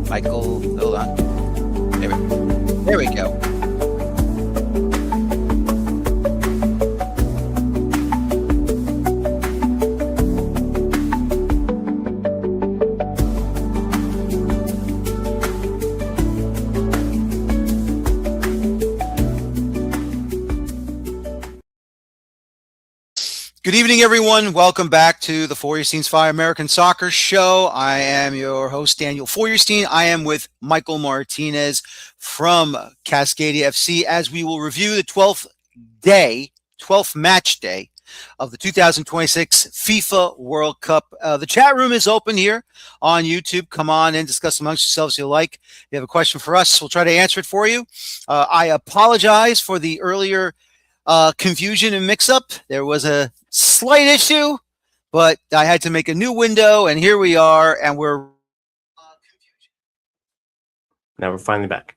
Michael, hold on. There we go. Good evening, everyone. Welcome back to the Feuerstein's Fire American Soccer Show. I am your host, Daniel Feuerstein. I am with Michael Martinez from Cascadia FC as we will review the 12th match day of the 2026 FIFA World Cup. The chat room is open here on YouTube. Come on and discuss amongst yourselves if you like. If you have a question for us, we'll try to answer it for you. I apologize for the earlier confusion and mix-up. There was a slight issue, but I had to make a new window, and here we are, and we're now we're finally back.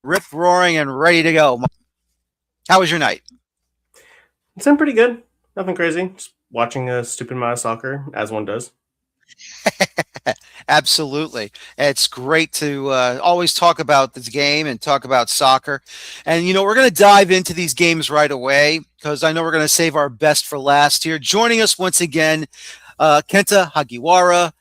Rip roaring and ready to go. How was your night? It's been pretty good. Nothing crazy. Just watching a stupid amount of soccer, as one does. Absolutely. It's great to always talk about this game and talk about soccer. And, you know, we're going to dive into these games right away because I know we're going to save our best for last here. Joining us once again, Kenta Hagiwara,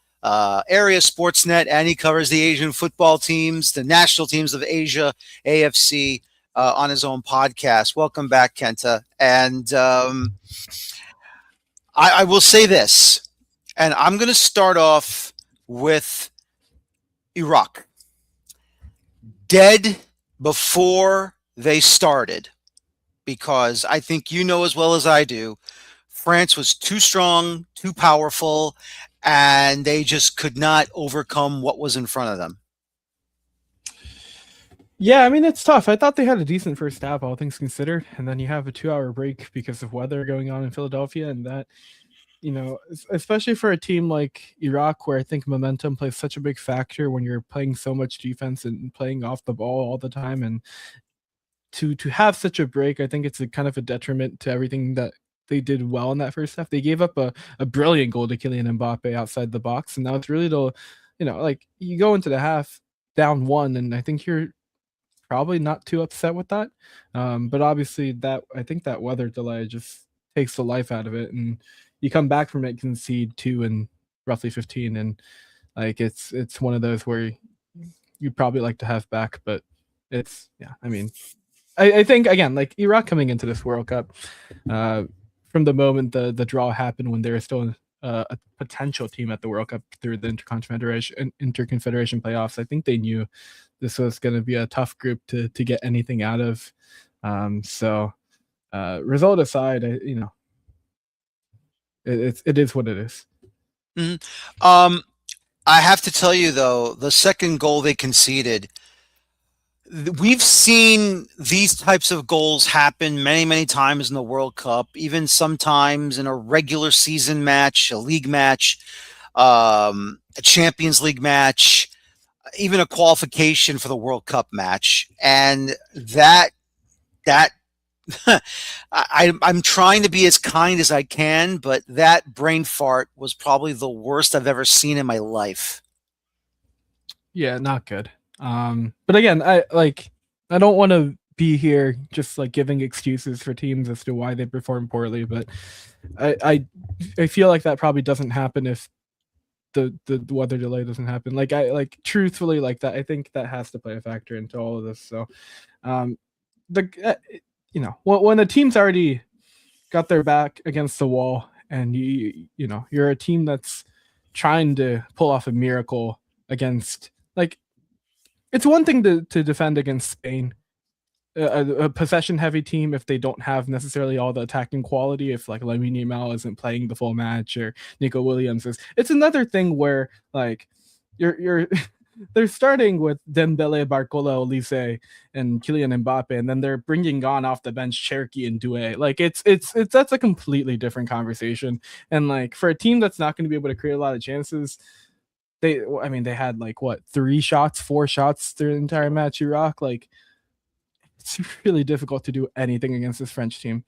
Area Sportsnet, and he covers the Asian football teams, the national teams of Asia, AFC, on his own podcast. Welcome back, Kenta. And I will say this, and I'm going to start off with Iraq. Dead before they started, because I think you know as well as I do, France was too strong, too powerful, and they just could not overcome what was in front of them. Yeah, I mean, it's tough. I thought they had a decent first half, all things considered, and then you have a 2-hour break because of weather going on in Philadelphia, and that, you know, especially for a team like Iraq, where I think momentum plays such a big factor when you're playing so much defense and playing off the ball all the time. And to have such a break, I think it's a kind of a detriment to everything that they did well in that first half. They gave up a brilliant goal to Kylian Mbappe outside the box. And now it's really the, you know, like you go into the half down 1, and I think you're probably not too upset with that. But obviously I think that weather delay just takes the life out of it. And you come back from it, concede 2 in roughly 15, and like it's one of those where you'd probably like to have back, but it's, yeah, I mean, I think again, like Iraq coming into this World Cup, from the moment the draw happened, when they were still a potential team at the World Cup through the Interconfederation playoffs, I think they knew this was going to be a tough group to get anything out of. So result aside, you know, it is what it is. Mm-hmm. I have to tell you, though, the second goal they conceded, we've seen these types of goals happen many, many times in the World Cup, even sometimes in a regular season match, a league match, a Champions League match, even a qualification for the World Cup match. And that I'm trying to be as kind as I can, but that brain fart was probably the worst I've ever seen in my life. Yeah, not good. But again, I don't want to be here just like giving excuses for teams as to why they perform poorly, but I feel like that probably doesn't happen if the weather delay doesn't happen. Truthfully, like that, I think that has to play a factor into all of this. So, you know, when the team's already got their back against the wall, and you know, you're a team that's trying to pull off a miracle against, like, it's one thing to defend against Spain, a possession-heavy team, if they don't have necessarily all the attacking quality, if like Lamine Yamal isn't playing the full match or Nico Williams is. It's another thing where like you're they're starting with Dembele, Barcola, Olise, and Kylian Mbappe, and then they're bringing on off the bench Cherki and Doué. Like it's that's a completely different conversation. And like for a team that's not going to be able to create a lot of chances, they had like 4 shots through the entire match. Iraq, like, it's really difficult to do anything against this French team,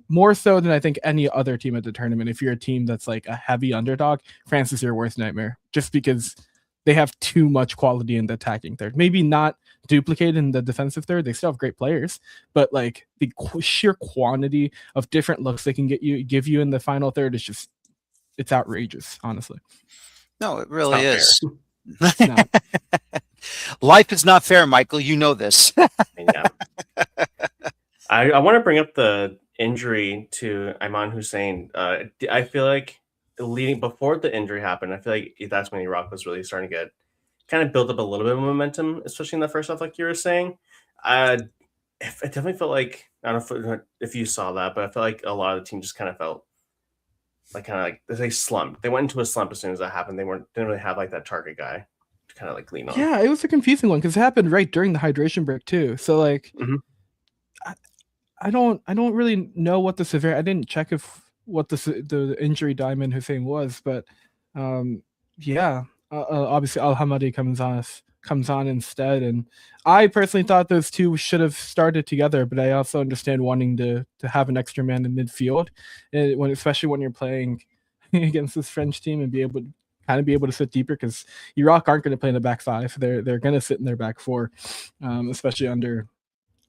more so than I think any other team at the tournament. If you're a team that's like a heavy underdog, France is your worst nightmare, just because they have too much quality in the attacking third. Maybe not duplicated in the defensive third. They still have great players, but like the sheer quantity of different looks they can give you in the final third is just, it's outrageous, honestly. No, it really is. No. Life is not fair, Michael. You know this. Yeah. I want to bring up the injury to Ayman Hussein. I feel like before the injury happened, I feel like that's when Iraq was really starting to get kind of build up a little bit of momentum, especially in the first half, like you were saying. It definitely felt like, I don't know if you saw that, but I felt like a lot of the team just kind of felt like they slumped. They went into a slump as soon as that happened. They didn't really have like that target guy to kind of like lean on. Yeah, it was a confusing one because it happened right during the hydration break too. So like, I don't really know what the severe. I didn't check what the injury Diamond Hussein was, but obviously Al Hamadi comes on instead, and I personally thought those two should have started together, but I also understand wanting to have an extra man in midfield, especially when you're playing against this French team and be able to sit deeper, because Iraq aren't going to play in the back five. They're going to sit in their back four, especially under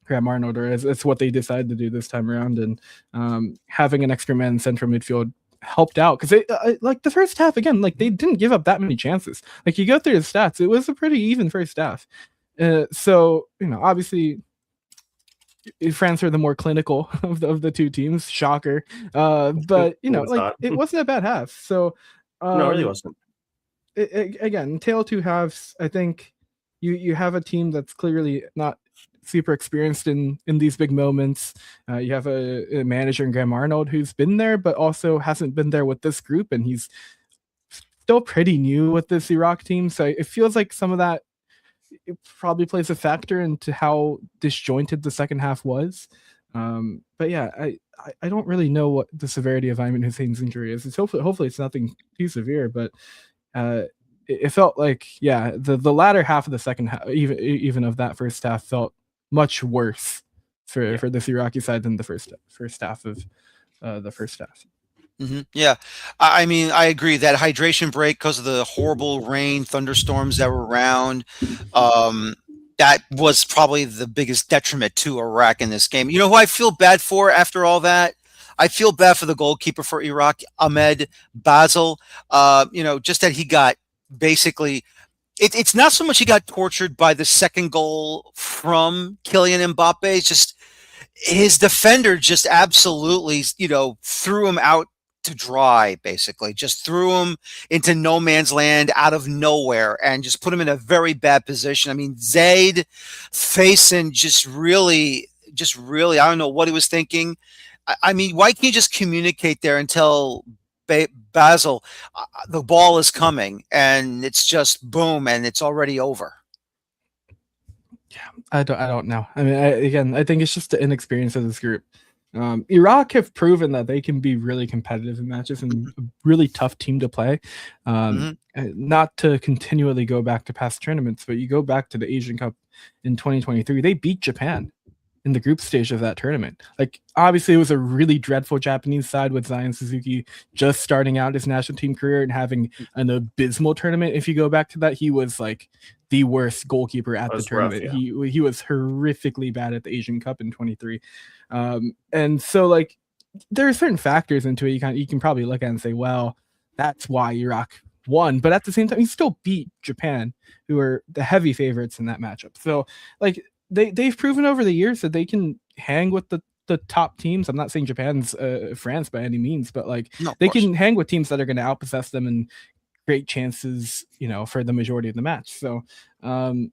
Graham Arnold, or it's what they decided to do this time around. And having an extra man in central midfield helped out, because like the first half, again, like they didn't give up that many chances. Like you go through the stats, it was a pretty even first half. So obviously France are the more clinical of the two teams. Shocker, but it wasn't a bad half. So no, it really wasn't. Again, tale of two halves. I think you have a team that's clearly not super experienced in these big moments. You have a manager in Graham Arnold who's been there, but also hasn't been there with this group, and he's still pretty new with this Iraq team. So it feels like some of that, it probably plays a factor into how disjointed the second half was. But yeah, I don't really know what the severity of Ayman Hussein's injury is. It's hopefully it's nothing too severe, but it felt like, the latter half of the second half, even of that first half, felt much worse for this Iraqi side than the first half of the first half. Mm-hmm. Yeah, I mean, I agree that hydration break, because of the horrible rain, thunderstorms that were around, that was probably the biggest detriment to Iraq in this game. You know who I feel bad for after all that? I feel bad for the goalkeeper for Iraq, Ahmed Basel. Just that he got basically. It's not so much he got tortured by the second goal from Kylian Mbappe. It's just his defender just absolutely, threw him out to dry, basically. Just threw him into no man's land out of nowhere and just put him in a very bad position. I mean, Zaid Faison just really, I don't know what he was thinking. I mean, why can't you just communicate there and tell Basel, the ball is coming, and it's just boom, and it's already over? Yeah, I don't know. I mean, I think it's just the inexperience of this group. Iraq have proven that they can be really competitive in matches and a really tough team to play. Not to continually go back to past tournaments, but you go back to the Asian Cup in 2023, they beat Japan in the group stage of that tournament. Like, obviously it was a really dreadful Japanese side with Zion Suzuki just starting out his national team career and having an abysmal tournament. If you go back to that, he was like the worst goalkeeper at the tournament. Rough, yeah. He was horrifically bad at the Asian Cup in 23. And so like there are certain factors into it you can probably look at and say, well, that's why Iraq won. But at the same time, he still beat Japan, who are the heavy favorites in that matchup. So like they've proven over the years that they can hang with the top teams. I'm not saying Japan's France by any means, but like they can hang with teams that are going to outpossess them and great chances, for the majority of the match. So, and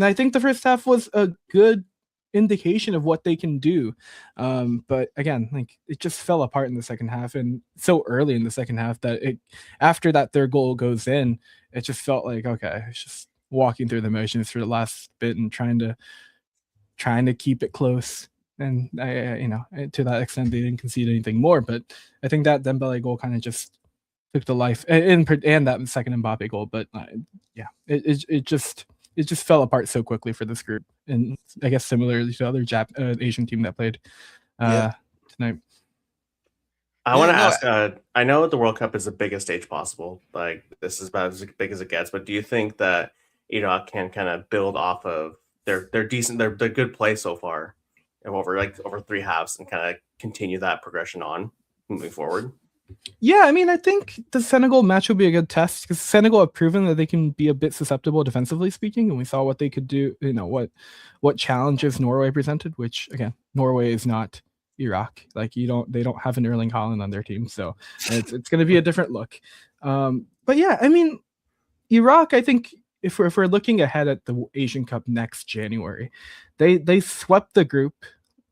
I think the first half was a good indication of what they can do. But again, like it just fell apart in the second half, and so early in the second half that after that third goal goes in, it just felt like, okay, it's just walking through the motions for the last bit and trying to keep it close. And to that extent, they didn't concede anything more. But I think that Dembele goal kind of just took the life, and that second Mbappe goal. But it just fell apart so quickly for this group, and I guess similarly to other Asian team that played tonight. I want to ask. I know the World Cup is the biggest stage possible. Like this is about as big as it gets. But do you think that Iraq can kind of build off of their decent, their good play so far, over three halves, and kind of continue that progression on moving forward? Yeah, I mean, I think the Senegal match will be a good test because Senegal have proven that they can be a bit susceptible defensively speaking, and we saw what they could do. What challenges Norway presented. Which again, Norway is not Iraq. Like they don't have an Erling Haaland on their team, so it's going to be a different look. But yeah, I mean, Iraq. I think if we're looking ahead at the Asian Cup next January, they swept the group.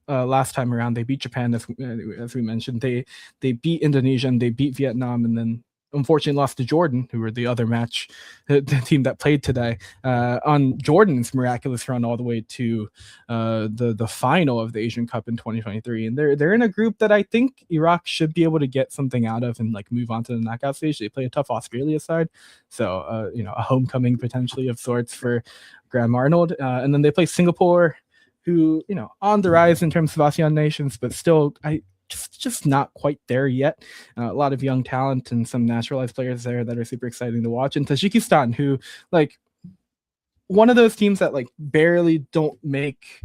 Last time around, they beat Japan as we mentioned. They beat Indonesia and they beat Vietnam, and then unfortunately lost to Jordan, who were the other match, the team that played today. On Jordan's miraculous run all the way to the final of the Asian Cup in 2023, and they're in a group that I think Iraq should be able to get something out of and like move on to the knockout stage. They play a tough Australia side, so a homecoming potentially of sorts for Graham Arnold, and then they play Singapore, who, on the rise in terms of ASEAN nations, but still, just not quite there yet. A lot of young talent and some naturalized players there that are super exciting to watch. And Tajikistan, who, like, one of those teams that, like, barely don't make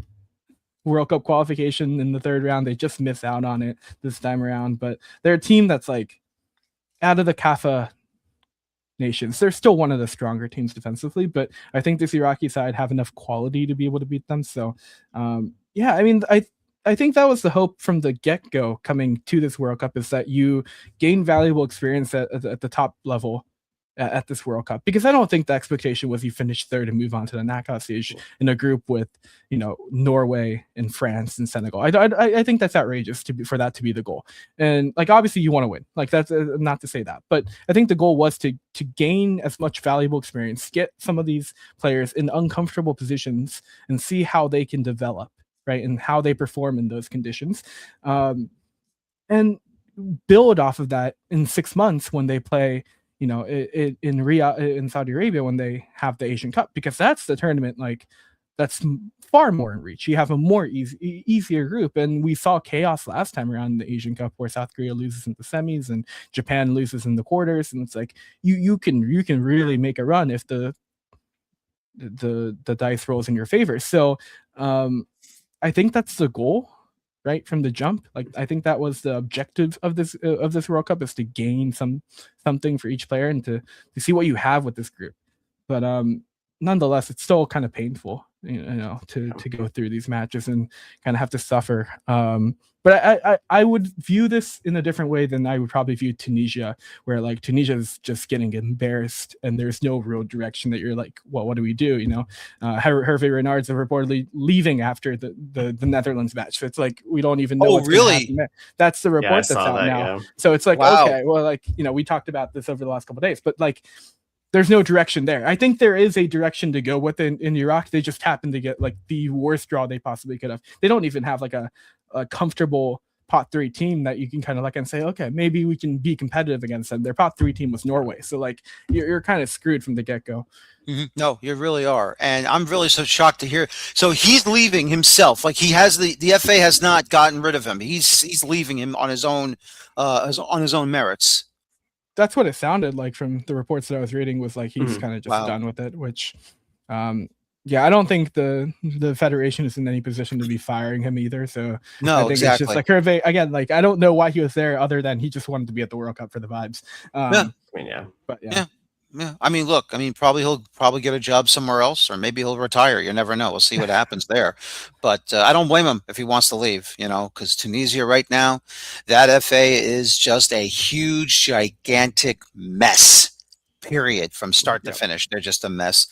World Cup qualification in the third round. They just miss out on it this time around. But they're a team that's, like, out of the CAFA nations, they're still one of the stronger teams defensively, but I think this Iraqi side have enough quality to be able to beat them. So yeah, I mean, I think that was the hope from the get-go coming to this World Cup, is that you gain valuable experience at the top level at this World Cup, because I don't think the expectation was you finish third and move on to the knockout stage in a group with Norway and France and Senegal. I think that's outrageous for that to be the goal. And like, obviously you want to win, like that's not to say that, but I think the goal was to gain as much valuable experience, get some of these players in uncomfortable positions and see how they can develop, right, and how they perform in those conditions, and build off of that in 6 months when they play in Riyadh in Saudi Arabia, when they have the Asian Cup, because that's the tournament like that's far more in reach. You have a more easier group, and we saw chaos last time around in the Asian Cup where South Korea loses in the semis and Japan loses in the quarters, and it's like you can really make a run if the dice rolls in your favor. So I think that's the goal, right, from the jump. Like, I think that was the objective of this World Cup, is to gain something for each player and to see what you have with this group. But nonetheless, it's still kind of painful, to go through these matches and kind of have to suffer. But I would view this in a different way than I would probably view Tunisia, where like Tunisia is just getting embarrassed and there's no real direction that you're like, well, what do we do? Hervé Renard's reportedly leaving after the Netherlands match. So it's like, we don't even know. Oh, really? That's the report that's out now. Yeah. So it's like, wow. Okay, well, like, we talked about this over the last couple of days, but like, there's no direction there. I think there is a direction to go with in Iraq. They just happen to get like the worst draw they possibly could have. They don't even have like a comfortable pot 3 team that you can kind of like and say, okay, maybe we can be competitive against them. Their pot 3 team was Norway. So like you're kind of screwed from the get-go. Mm-hmm. No, you really are. And I'm really so shocked to hear. So he's leaving himself. Like, he has the FA has not gotten rid of him. He's leaving him on his own merits. That's what it sounded like from the reports that I was reading, was like he's kind of just done with it, which yeah, I don't think the federation is in any position to be firing him either. So no, I think exactly. It's just like Hervé again. Like, I don't know why he was there other than he just wanted to be at the World Cup for the vibes. Yeah. I mean, yeah. But yeah. I mean, look, probably he'll get a job somewhere else, or maybe he'll retire. You never know. We'll see what happens there. But I don't blame him if he wants to leave, because Tunisia right now, that FA is just a huge, gigantic mess, period, from start to finish. They're just a mess.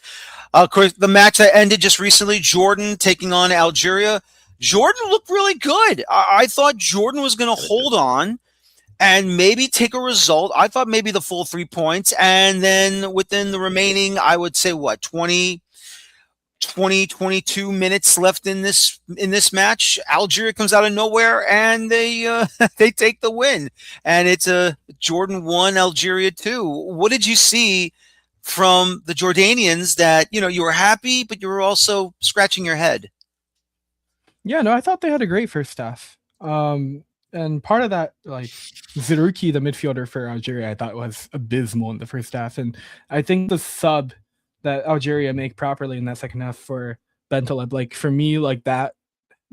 Of course, the match that ended just recently, Jordan taking on Algeria. Jordan looked really good. I thought Jordan was going to hold on and maybe take a result. I thought maybe the full 3 points. And then within the remaining, I would say 22 minutes left in this match, Algeria comes out of nowhere and they take the win. And it's a Jordan 1, Algeria 2. What did you see from the Jordanians that, you were happy, but you were also scratching your head? Yeah, no, I thought they had a great first half. And part of that, like Zerouki, the midfielder for Algeria, I thought was abysmal in the first half. And I think the sub that Algeria make properly in that second half for Bentaleb, like for me, like that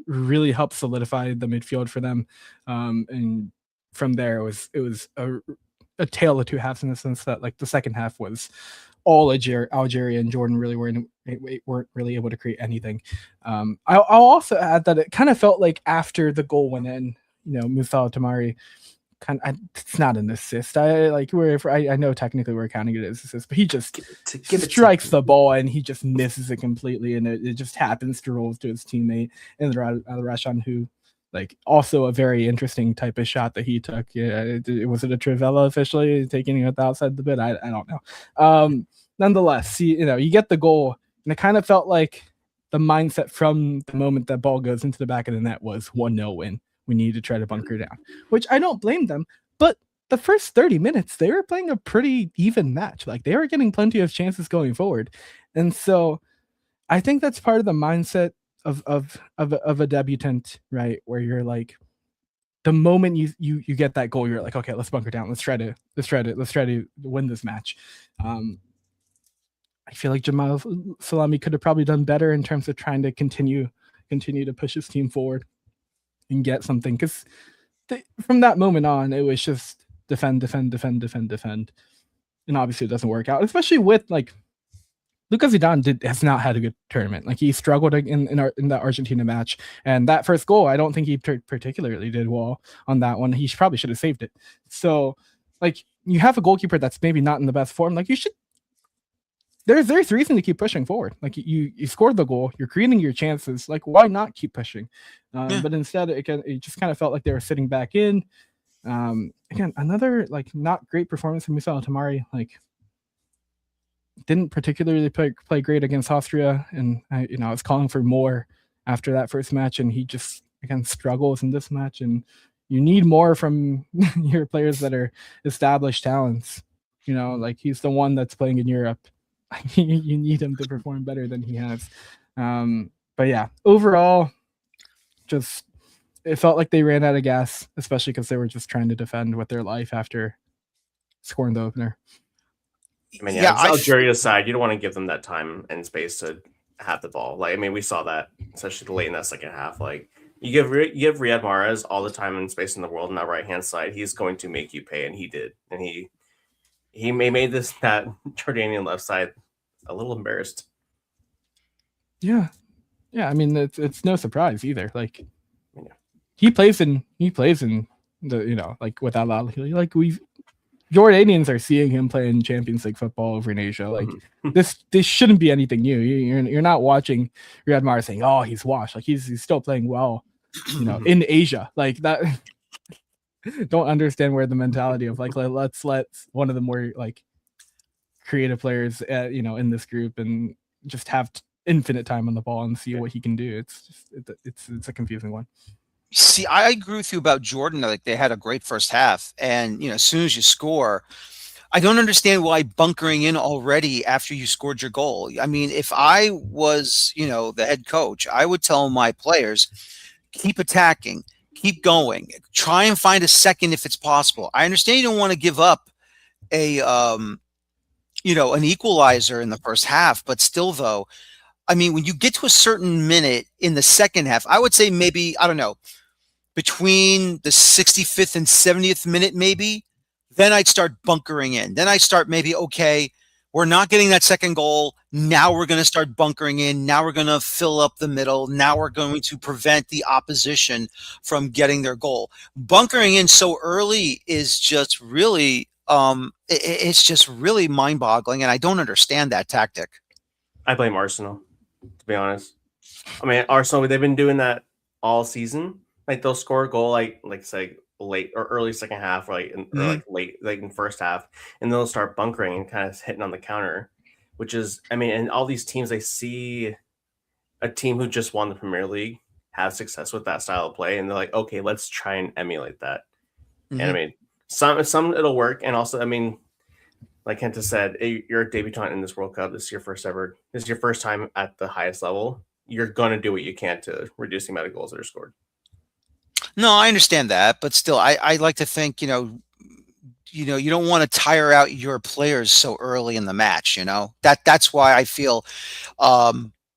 really helped solidify the midfield for them. And from there, it was a tale of two halves in the sense that like the second half was all Algeria and Jordan really weren't really able to create anything. I'll also add that it kind of felt like after the goal went in, Musa Tamari it's not an assist. I know technically we're counting it as assist, but he just strikes the ball and he just misses it completely, and it just happens to roll to his teammate and Rashan, who like also a very interesting type of shot that he took. Yeah, was it a Trivela officially taking it outside the bit? I don't know. Nonetheless, you get the goal, and it kind of felt like the mindset from the moment that ball goes into the back of the net was 1-0 win. We need to try to bunker down, which I don't blame them. But the first 30 minutes, they were playing a pretty even match. Like they were getting plenty of chances going forward. And so I think that's part of the mindset of a debutant, right? Where you're like, the moment you get that goal, you're like, okay, let's bunker down. Let's try to win this match. I feel like Jamal Salami could have probably done better in terms of trying to continue to push his team forward and get something, because from that moment on, it was just defend, and obviously it doesn't work out, especially with like Lucas Zidane has not had a good tournament. Like he struggled in that Argentina match, and that first goal, I don't think he particularly did well on that one. He probably should have saved it. So like you have a goalkeeper that's maybe not in the best form, like you should. There's reason to keep pushing forward. Like you scored the goal, you're creating your chances. Like why not keep pushing? But instead, it just kind of felt like they were sitting back in. Again, another like not great performance from Musa Tamari. Like didn't particularly play great against Austria, and I was calling for more after that first match, and he just again struggles in this match. And you need more from your players that are established talents. Like he's the one that's playing in Europe. You need him to perform better than he has. But yeah, overall, just it felt like they ran out of gas, especially because they were just trying to defend with their life after scoring the opener. I mean, yeah, Algeria's side, you don't want to give them that time and space to have the ball. Like, I mean, we saw that, especially late in that second half. Like, you give Riyad Mahrez all the time and space in the world on that right-hand side, he's going to make you pay, and he did. And he made that Jordanian left side a little embarrassed. Yeah. I mean, it's no surprise either. Like, he plays in the like with Al Ahly. Like Jordanians are seeing him playing Champions League football over in Asia. Like this shouldn't be anything new. You're not watching Riyad Mahrez saying, "Oh, he's washed." Like he's still playing well, in Asia. Like that. Don't understand where the mentality of like let's let one of the more like creative players in this group and just have infinite time on the ball and see what he can do. It's a confusing one. See, I agree with you about Jordan. Like they had a great first half, and as soon as you score, I don't understand why bunkering in already after you scored your goal. I mean, if I was the head coach, I would tell my players, keep attacking, keep going, try and find a second if it's possible. I understand you don't want to give up a an equalizer in the first half, but still though, I mean, when you get to a certain minute in the second half, I would say maybe, I don't know, between the 65th and 70th minute, maybe, then I'd start bunkering in. Then I start maybe, okay, we're not getting that second goal. Now we're going to start bunkering in. Now we're going to fill up the middle. Now we're going to prevent the opposition from getting their goal. Bunkering in so early is just really, it's just really mind-boggling, and I don't understand that tactic. I blame Arsenal, to be honest. I mean, Arsenal, they've been doing that all season. Like they'll score a goal like say late or early second half, or late in first half, and they'll start bunkering and kind of hitting on the counter, which is, I mean, and all these teams, they see a team who just won the Premier League have success with that style of play, and they're like, okay, let's try and emulate that. And I mean, some it'll work, and also, I mean, like Kenta said, you're a debutant in this World Cup. This is your first time at the highest level. You're gonna do what you can to reduce the amount of goals that are scored. No, I understand that, but still, I like to think, you don't want to tire out your players so early in the match. That's why I feel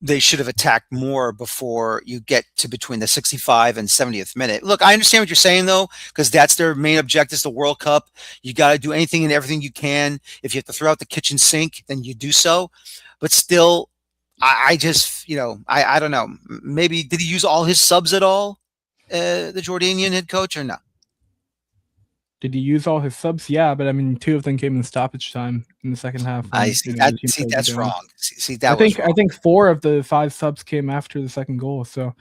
they should have attacked more before you get to between the 65 and 70th minute. Look, I understand what you're saying though, because that's their main objective, is the World Cup. You got to do anything and everything you can. If you have to throw out the kitchen sink, then you do so. But still, I just, I don't know. Maybe did he use all his subs at all? The Jordanian head coach, or no? Did he use all his subs? Yeah, but I mean, 2 of them came in stoppage time in the second half. I see that. The team See, played that's down. wrong. See, that was wrong. I think 4 of the 5 subs came after the second goal. So,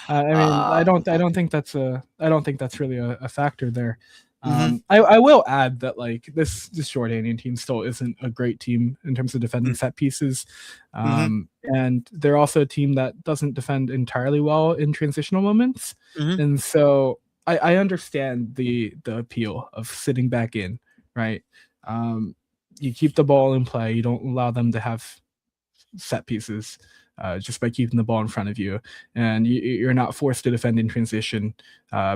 I mean, I don't think that's really a factor there. I will add that like this Jordanian team still isn't a great team in terms of defending set pieces, and they're also a team that doesn't defend entirely well in transitional moments, and so I understand the appeal of sitting back in, right? You keep the ball in play. You don't allow them to have set pieces just by keeping the ball in front of you. And you're not forced to defend in transition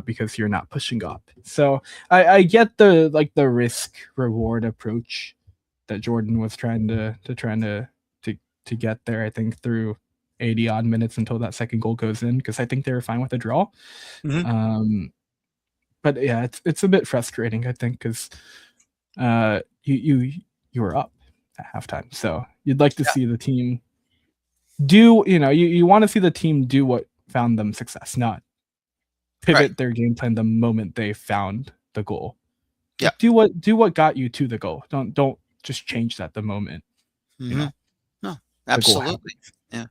because you're not pushing up. So I get the risk reward approach that Jordan was trying to get there, I think, through 80 odd minutes until that second goal goes in, because I think they were fine with the draw. But yeah, it's a bit frustrating, I think, because you were up at halftime, so you'd like to see the team do. You want to see the team do what found them success, not pivot their game plan the moment they found the goal. Yeah, do what got you to the goal. Don't just change that the moment. No, absolutely. Yeah.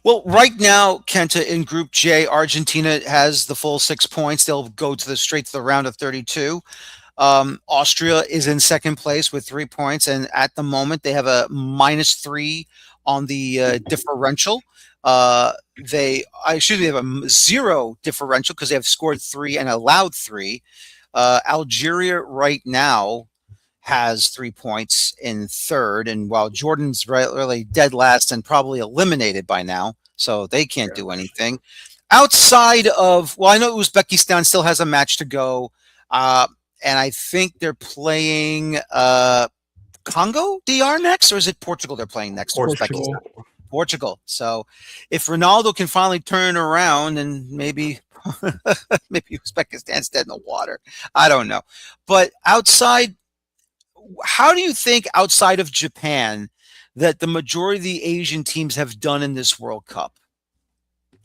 Well, right now, Kenta, in Group J, Argentina has the full 6 points. They'll go straight to the round of 32. Austria is in second place with 3 points, and at the moment they have a -3 on the differential. They have a 0 differential because they have scored 3 and allowed 3. Algeria right now has 3 points in third, and while Jordan's really dead last and probably eliminated by now, so they can't do anything. Outside of, I know Uzbekistan still has a match to go, and I think they're playing Congo DR next, or is it Portugal they're playing next? Portugal. So if Ronaldo can finally turn around, and maybe Uzbekistan's dead in the water, I don't know. But how do you think, outside of Japan, that the majority of the Asian teams have done in this World Cup?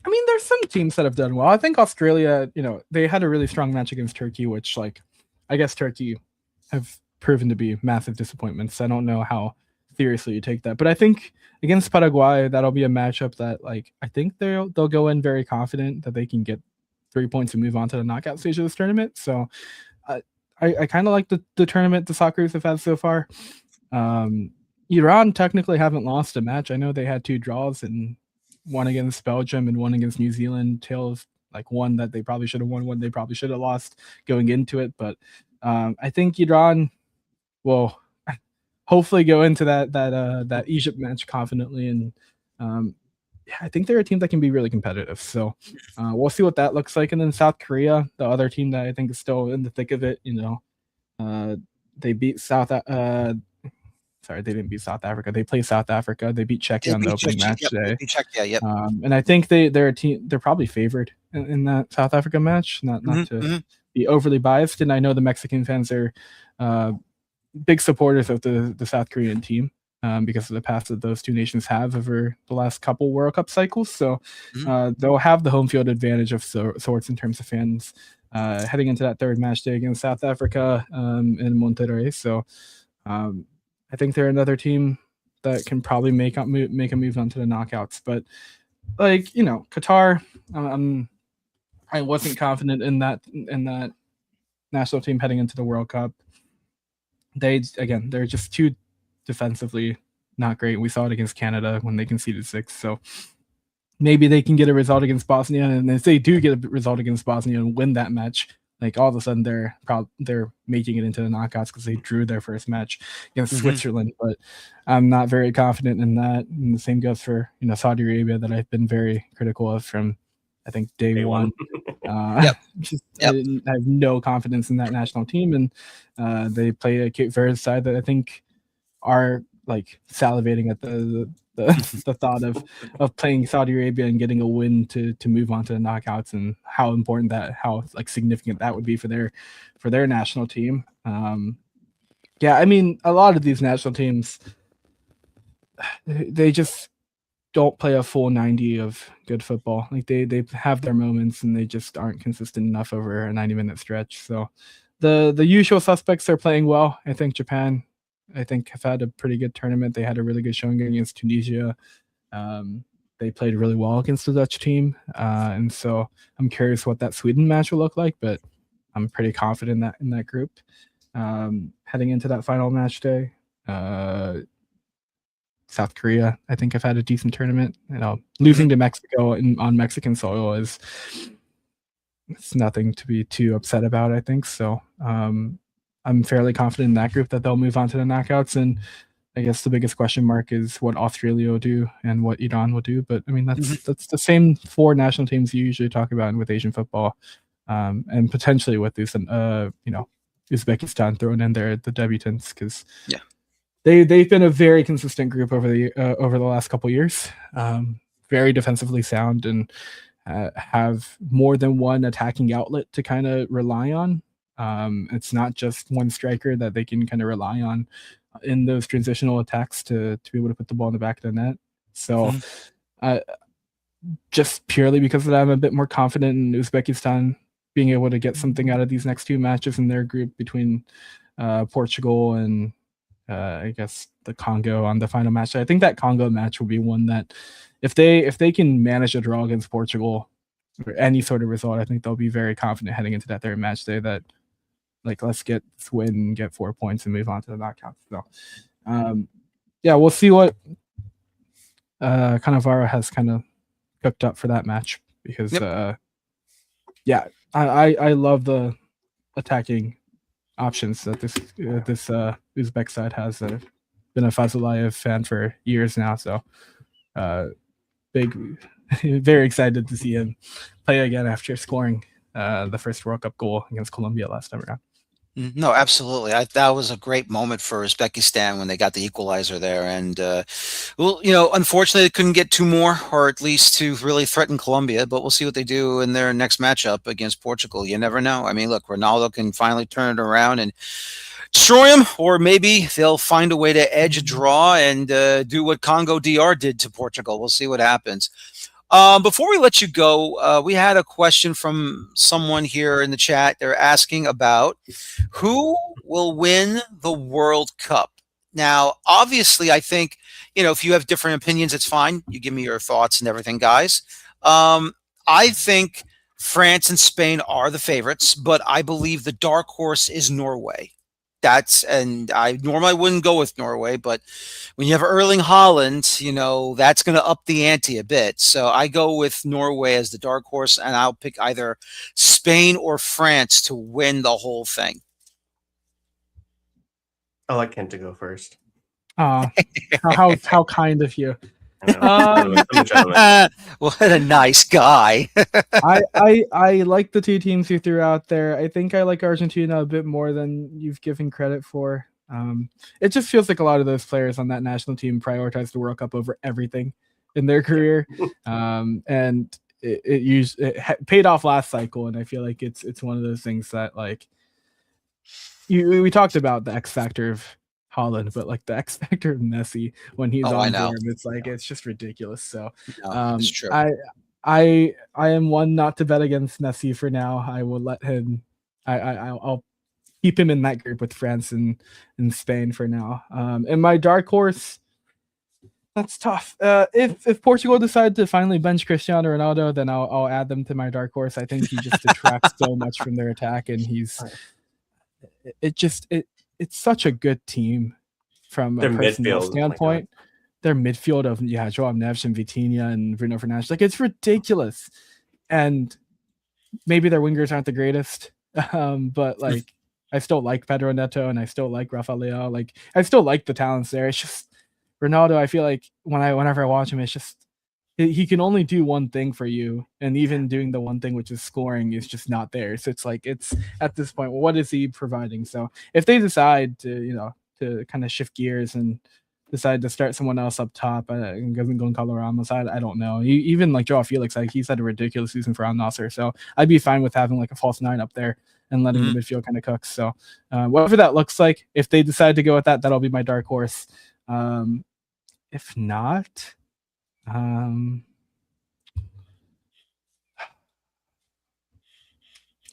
I mean, there's some teams that have done well. I think Australia, they had a really strong match against Turkey, which, I guess Turkey have proven to be massive disappointments. I don't know how seriously you take that, but I think against Paraguay, that'll be a matchup that, I think they'll go in very confident that they can get 3 points and move on to the knockout stage of this tournament. So I kind of like the tournament the Socceroos have had so far. Iran technically haven't lost a match. I know they had 2 draws, and one against Belgium and one against New Zealand. Tail of one that they probably should have won, one they probably should have lost going into it. But I think Iran will hopefully go into that Egypt match confidently, and I think they're a team that can be really competitive. So we'll see what that looks like. And then South Korea, the other team that I think is still in the thick of it, they beat they didn't beat South Africa. They played South Africa. They beat Czechia on the opening match day. And I think they're a team. They're probably favored in that South Africa match. Not to be overly biased. And I know the Mexican fans are big supporters of the South Korean team because of the past that those two nations have over the last couple World Cup cycles. So they'll have the home field advantage of sorts in terms of fans heading into that third match day against South Africa in Monterrey. So I think they're another team that can probably make a move onto the knockouts. But Qatar, I wasn't confident in that national team heading into the World Cup. They're just too defensively not great. We saw it against Canada when they conceded 6. So maybe they can get a result against Bosnia, and if they do get a result against Bosnia and win that match, all of a sudden they're making it into the knockouts because they drew their first match against Switzerland. But I'm not very confident in that. And the same goes for Saudi Arabia, that I've been very critical of from I think day one. Yep. I have no confidence in that national team, and they play a Cape Verde side that I think are like salivating at the thought of playing Saudi Arabia and getting a win to move on to the knockouts, and how important how like significant that would be for their national team. Yeah, I mean, a lot of these national teams, they just don't play a full 90 of good football. Like they have their moments, and they just aren't consistent enough over a 90-minute stretch. So the usual suspects are playing well. I think Japan, have had a pretty good tournament. They had a really good showing against Tunisia. They played really well against the Dutch team. And so I'm curious what that Sweden match will look like, but I'm pretty confident in that group. Heading into that final match day, South Korea, I think, have had a decent tournament. Losing to Mexico on Mexican soil it's nothing to be too upset about, I think. So I'm fairly confident in that group that they'll move on to the knockouts. And I guess the biggest question mark is what Australia will do and what Iran will do. But I mean, that's the same 4 national teams you usually talk about with Asian football, and potentially with this, Uzbekistan thrown in there, the debutants, because they've been a very consistent group over the last couple of years, very defensively sound, and have more than one attacking outlet to kind of rely on. It's not just one striker that they can kind of rely on in those transitional attacks to be able to put the ball in the back of the net. So just purely because of that, I'm a bit more confident in Uzbekistan being able to get something out of these next 2 matches in their group between Portugal and I guess the Congo on the final match. I think that Congo match will be one that if they can manage a draw against Portugal or any sort of result, I think they'll be very confident heading into that third match day that, like, let's get this win, get 4 points, and move on to the knockouts. So, we'll see what Cannavaro has kind of cooked up for that match, because I love the attacking options that this Uzbek side has. I've been a Fazulayev fan for years now, so very excited to see him play again after scoring the first World Cup goal against Colombia last time around. No, absolutely. That was a great moment for Uzbekistan when they got the equalizer there. And, unfortunately, they couldn't get 2 more, or at least to really threaten Colombia. But we'll see what they do in their next matchup against Portugal. You never know. I mean, look, Ronaldo can finally turn it around and destroy him, or maybe they'll find a way to edge a draw and do what Congo DR did to Portugal. We'll see what happens. Before we let you go, we had a question from someone here in the chat. They're asking about who will win the World Cup. Now, obviously, I think, if you have different opinions, it's fine. You give me your thoughts and everything, guys. I think France and Spain are the favorites, but I believe the dark horse is Norway. And I normally wouldn't go with Norway, but when you have Erling Haaland, that's going to up the ante a bit. So I go with Norway as the dark horse, and I'll pick either Spain or France to win the whole thing. I like Kent to go first. How kind of you. What a nice guy. I like the 2 teams you threw out there. I think I like Argentina a bit more than you've given credit for. It just feels like a lot of those players on that national team prioritize the World Cup over everything in their career. And it paid off last cycle, and I feel like it's one of those things that, like, we talked about the X factor of Haaland, but like the X factor of Messi when he's on form, it's like it's just ridiculous. So it's true. I am one not to bet against Messi for now. I will let him. I'll keep him in that group with France and Spain for now. And my dark horse, that's tough. If Portugal decide to finally bench Cristiano Ronaldo, then I'll add them to my dark horse. I think he just detracts so much from their attack, and it's such a good team from a personal standpoint. Their midfield of Joao Neves and Vitinha and Bruno Fernandes, like, it's ridiculous. And maybe their wingers aren't the greatest, but like I still like Pedro Neto and I still like Rafael Leao. Like, I still like the talents there. It's just Ronaldo. I feel like whenever I watch him, it's just he can only do one thing for you, and even doing the one thing, which is scoring, is just not there. So it's at this point, well, what is he providing? So if they decide to kind of shift gears and decide to start someone else up top and go Color Ramos, I don't know. Even like Joao Felix, like he's had a ridiculous season for Al Nassr, so I'd be fine with having like a false 9 up there and letting the midfield kind of cook. So whatever that looks like, if they decide to go with that, that'll be my dark horse. If not,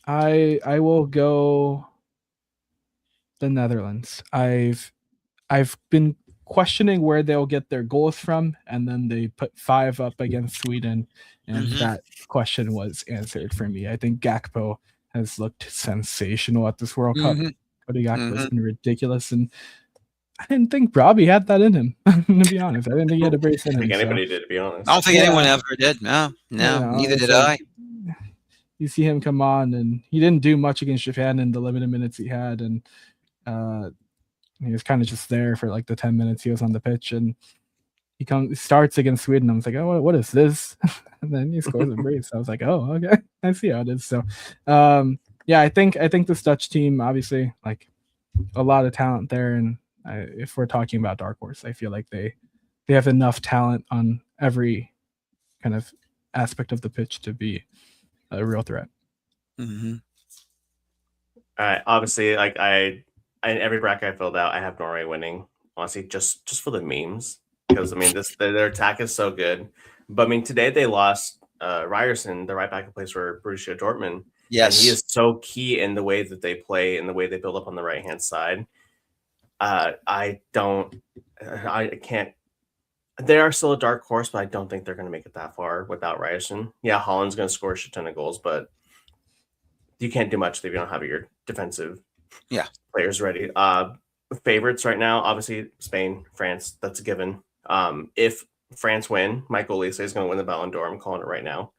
I will go the Netherlands. I've been questioning where they'll get their goals from, and then they put 5 up against Sweden, and that question was answered for me. I think Gakpo has looked sensational at this World Cup. Cody Gakpo has been ridiculous, and I didn't think Robbie had that in him, to be honest. I didn't think he had a brace in him. I think anybody did, to be honest. I don't think anyone ever did. No, neither did I. You see him come on, and he didn't do much against Japan in the limited minutes he had, and he was kind of just there for like the 10 minutes he was on the pitch, and he starts against Sweden. I was like, oh, what is this? And then he scores a brace. I was like, oh, okay, I see how it is. So, yeah, I think this Dutch team, obviously, like a lot of talent there, and if we're talking about dark horse, I feel like they have enough talent on every kind of aspect of the pitch to be a real threat. Obviously, like in every bracket I filled out, I have Norway winning. Honestly, just for the memes, because I mean, their attack is so good. But I mean, today they lost Ryerson, the right back who plays for Borussia Dortmund. Yes, and he is so key in the way that they play and the way they build up on the right hand side. I can't. They are still a dark horse, but I don't think they're going to make it that far without Ryerson. Yeah, Holland's going to score a shit ton of goals, but you can't do much if you don't have your defensive players ready. Favorites right now, obviously Spain, France. That's a given. If France win, Michael Olise is going to win the Ballon d'Or. I'm calling it right now.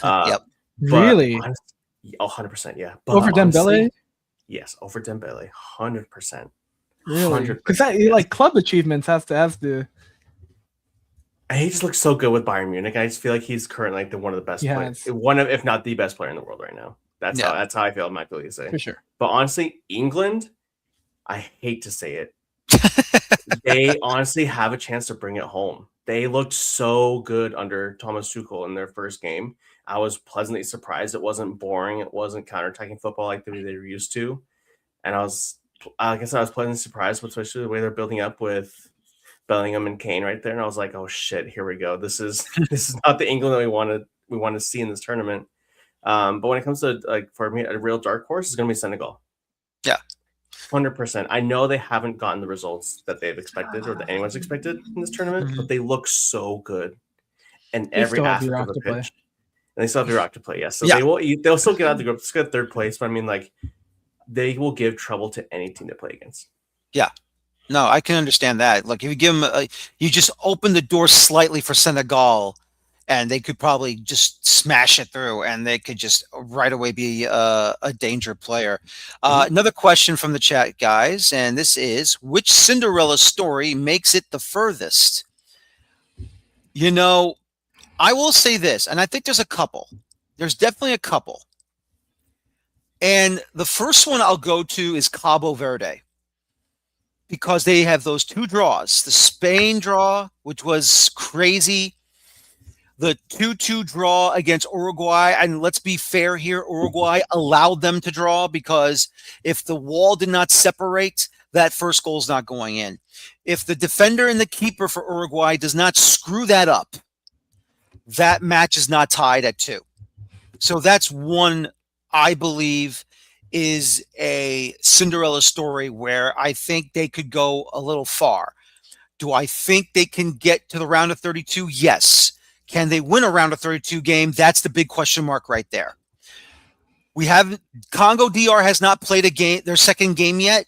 Yep. Really? 100%, yeah. But over Dembele? Yes, over Dembele, 100%. Really? Because like club achievements has to. He just looks so good with Bayern Munich. I just feel like he's currently like one of the best players, one of, if not the best player in the world right now. That's how I feel. Michael Olise, for sure. But honestly, England, I hate to say it, they honestly have a chance to bring it home. They looked so good under Thomas Tuchel in their first game. I was pleasantly surprised. It wasn't boring. It wasn't counterattacking football like the way they were used to. And I was pleasantly surprised, especially the way they're building up with Bellingham and Kane right there. And I was like, oh shit, here we go. This is not the England that we want to see in this tournament. But when it comes to, like, for me, a real dark horse is going to be Senegal. Yeah. 100%. I know they haven't gotten the results that they've expected or that anyone's expected in this tournament, but they look so good in every aspect of the pitch. And they still have Iraq to play, yes. So they'll still get out of the group. Let's get 3rd place, but I mean, like, they will give trouble to any team they play against. Yeah. No, I can understand that. Like, if you give them, you just open the door slightly for Senegal, and they could probably just smash it through, and they could just right away be a danger player. Another question from the chat, guys, and this is, which Cinderella story makes it the furthest? You know, I will say this, and I think there's a couple. There's definitely a couple. And the first one I'll go to is Cabo Verde, because they have those 2 draws. The Spain draw, which was crazy. The 2-2 draw against Uruguay. And let's be fair here, Uruguay allowed them to draw, because if the wall did not separate, that first goal is not going in. If the defender and the keeper for Uruguay does not screw that up, that match is not tied at 2. So that's one, I believe, is a Cinderella story where I think they could go a little far. Do I think they can get to the round of 32? Yes. Can they win a round of 32 game? That's the big question mark right there. Congo DR has not played their second game yet.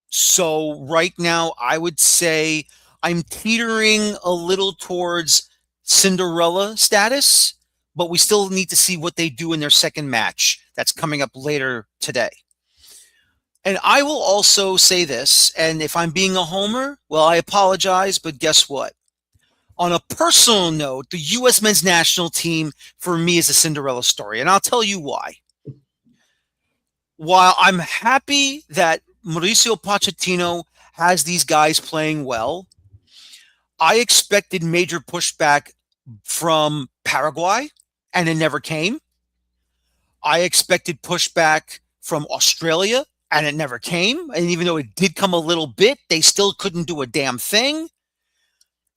So right now, I would say I'm teetering a little towards Cinderella status, but we still need to see what they do in their second match. That's coming up later today. And I will also say this, and if I'm being a homer, well, I apologize, but guess what? On a personal note, the U.S. men's national team for me is a Cinderella story, and I'll tell you why. While I'm happy that Mauricio Pochettino has these guys playing well, I expected major pushback from Paraguay, and it never came. I expected pushback from Australia, and it never came. And even though it did come a little bit, they still couldn't do a damn thing.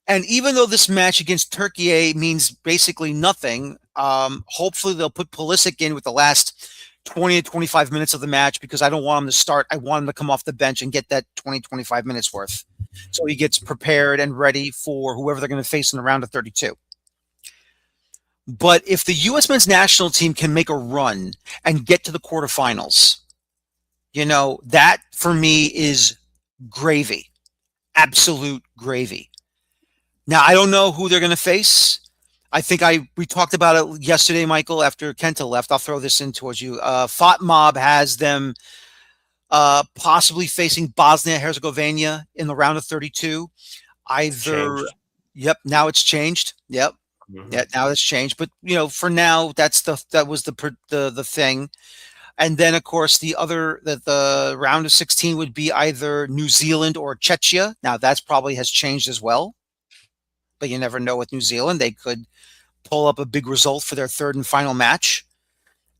And even though this match against Turkey means basically nothing, hopefully they'll put Pulisic in with the last 20 to 25 minutes of the match, because I don't want him to start. I want him to come off the bench and get that 20, 25 minutes worth, so he gets prepared and ready for whoever they're going to face in the round of 32. But if the U.S. men's national team can make a run and get to the quarterfinals, that for me is gravy, absolute gravy. Now, I don't know who they're going to face. I think we talked about it yesterday, Michael, after Kenta left. I'll throw this in towards you. FOTMOB has them possibly facing Bosnia-Herzegovina in the round of 32. Yep, now it's changed. Yep. Mm-hmm. Yeah, now it's changed. But, for now, that was the thing. And then, of course, the round of 16 would be either New Zealand or Czechia. Now, that's probably has changed as well. But you never know with New Zealand. They could pull up a big result for their third and final match.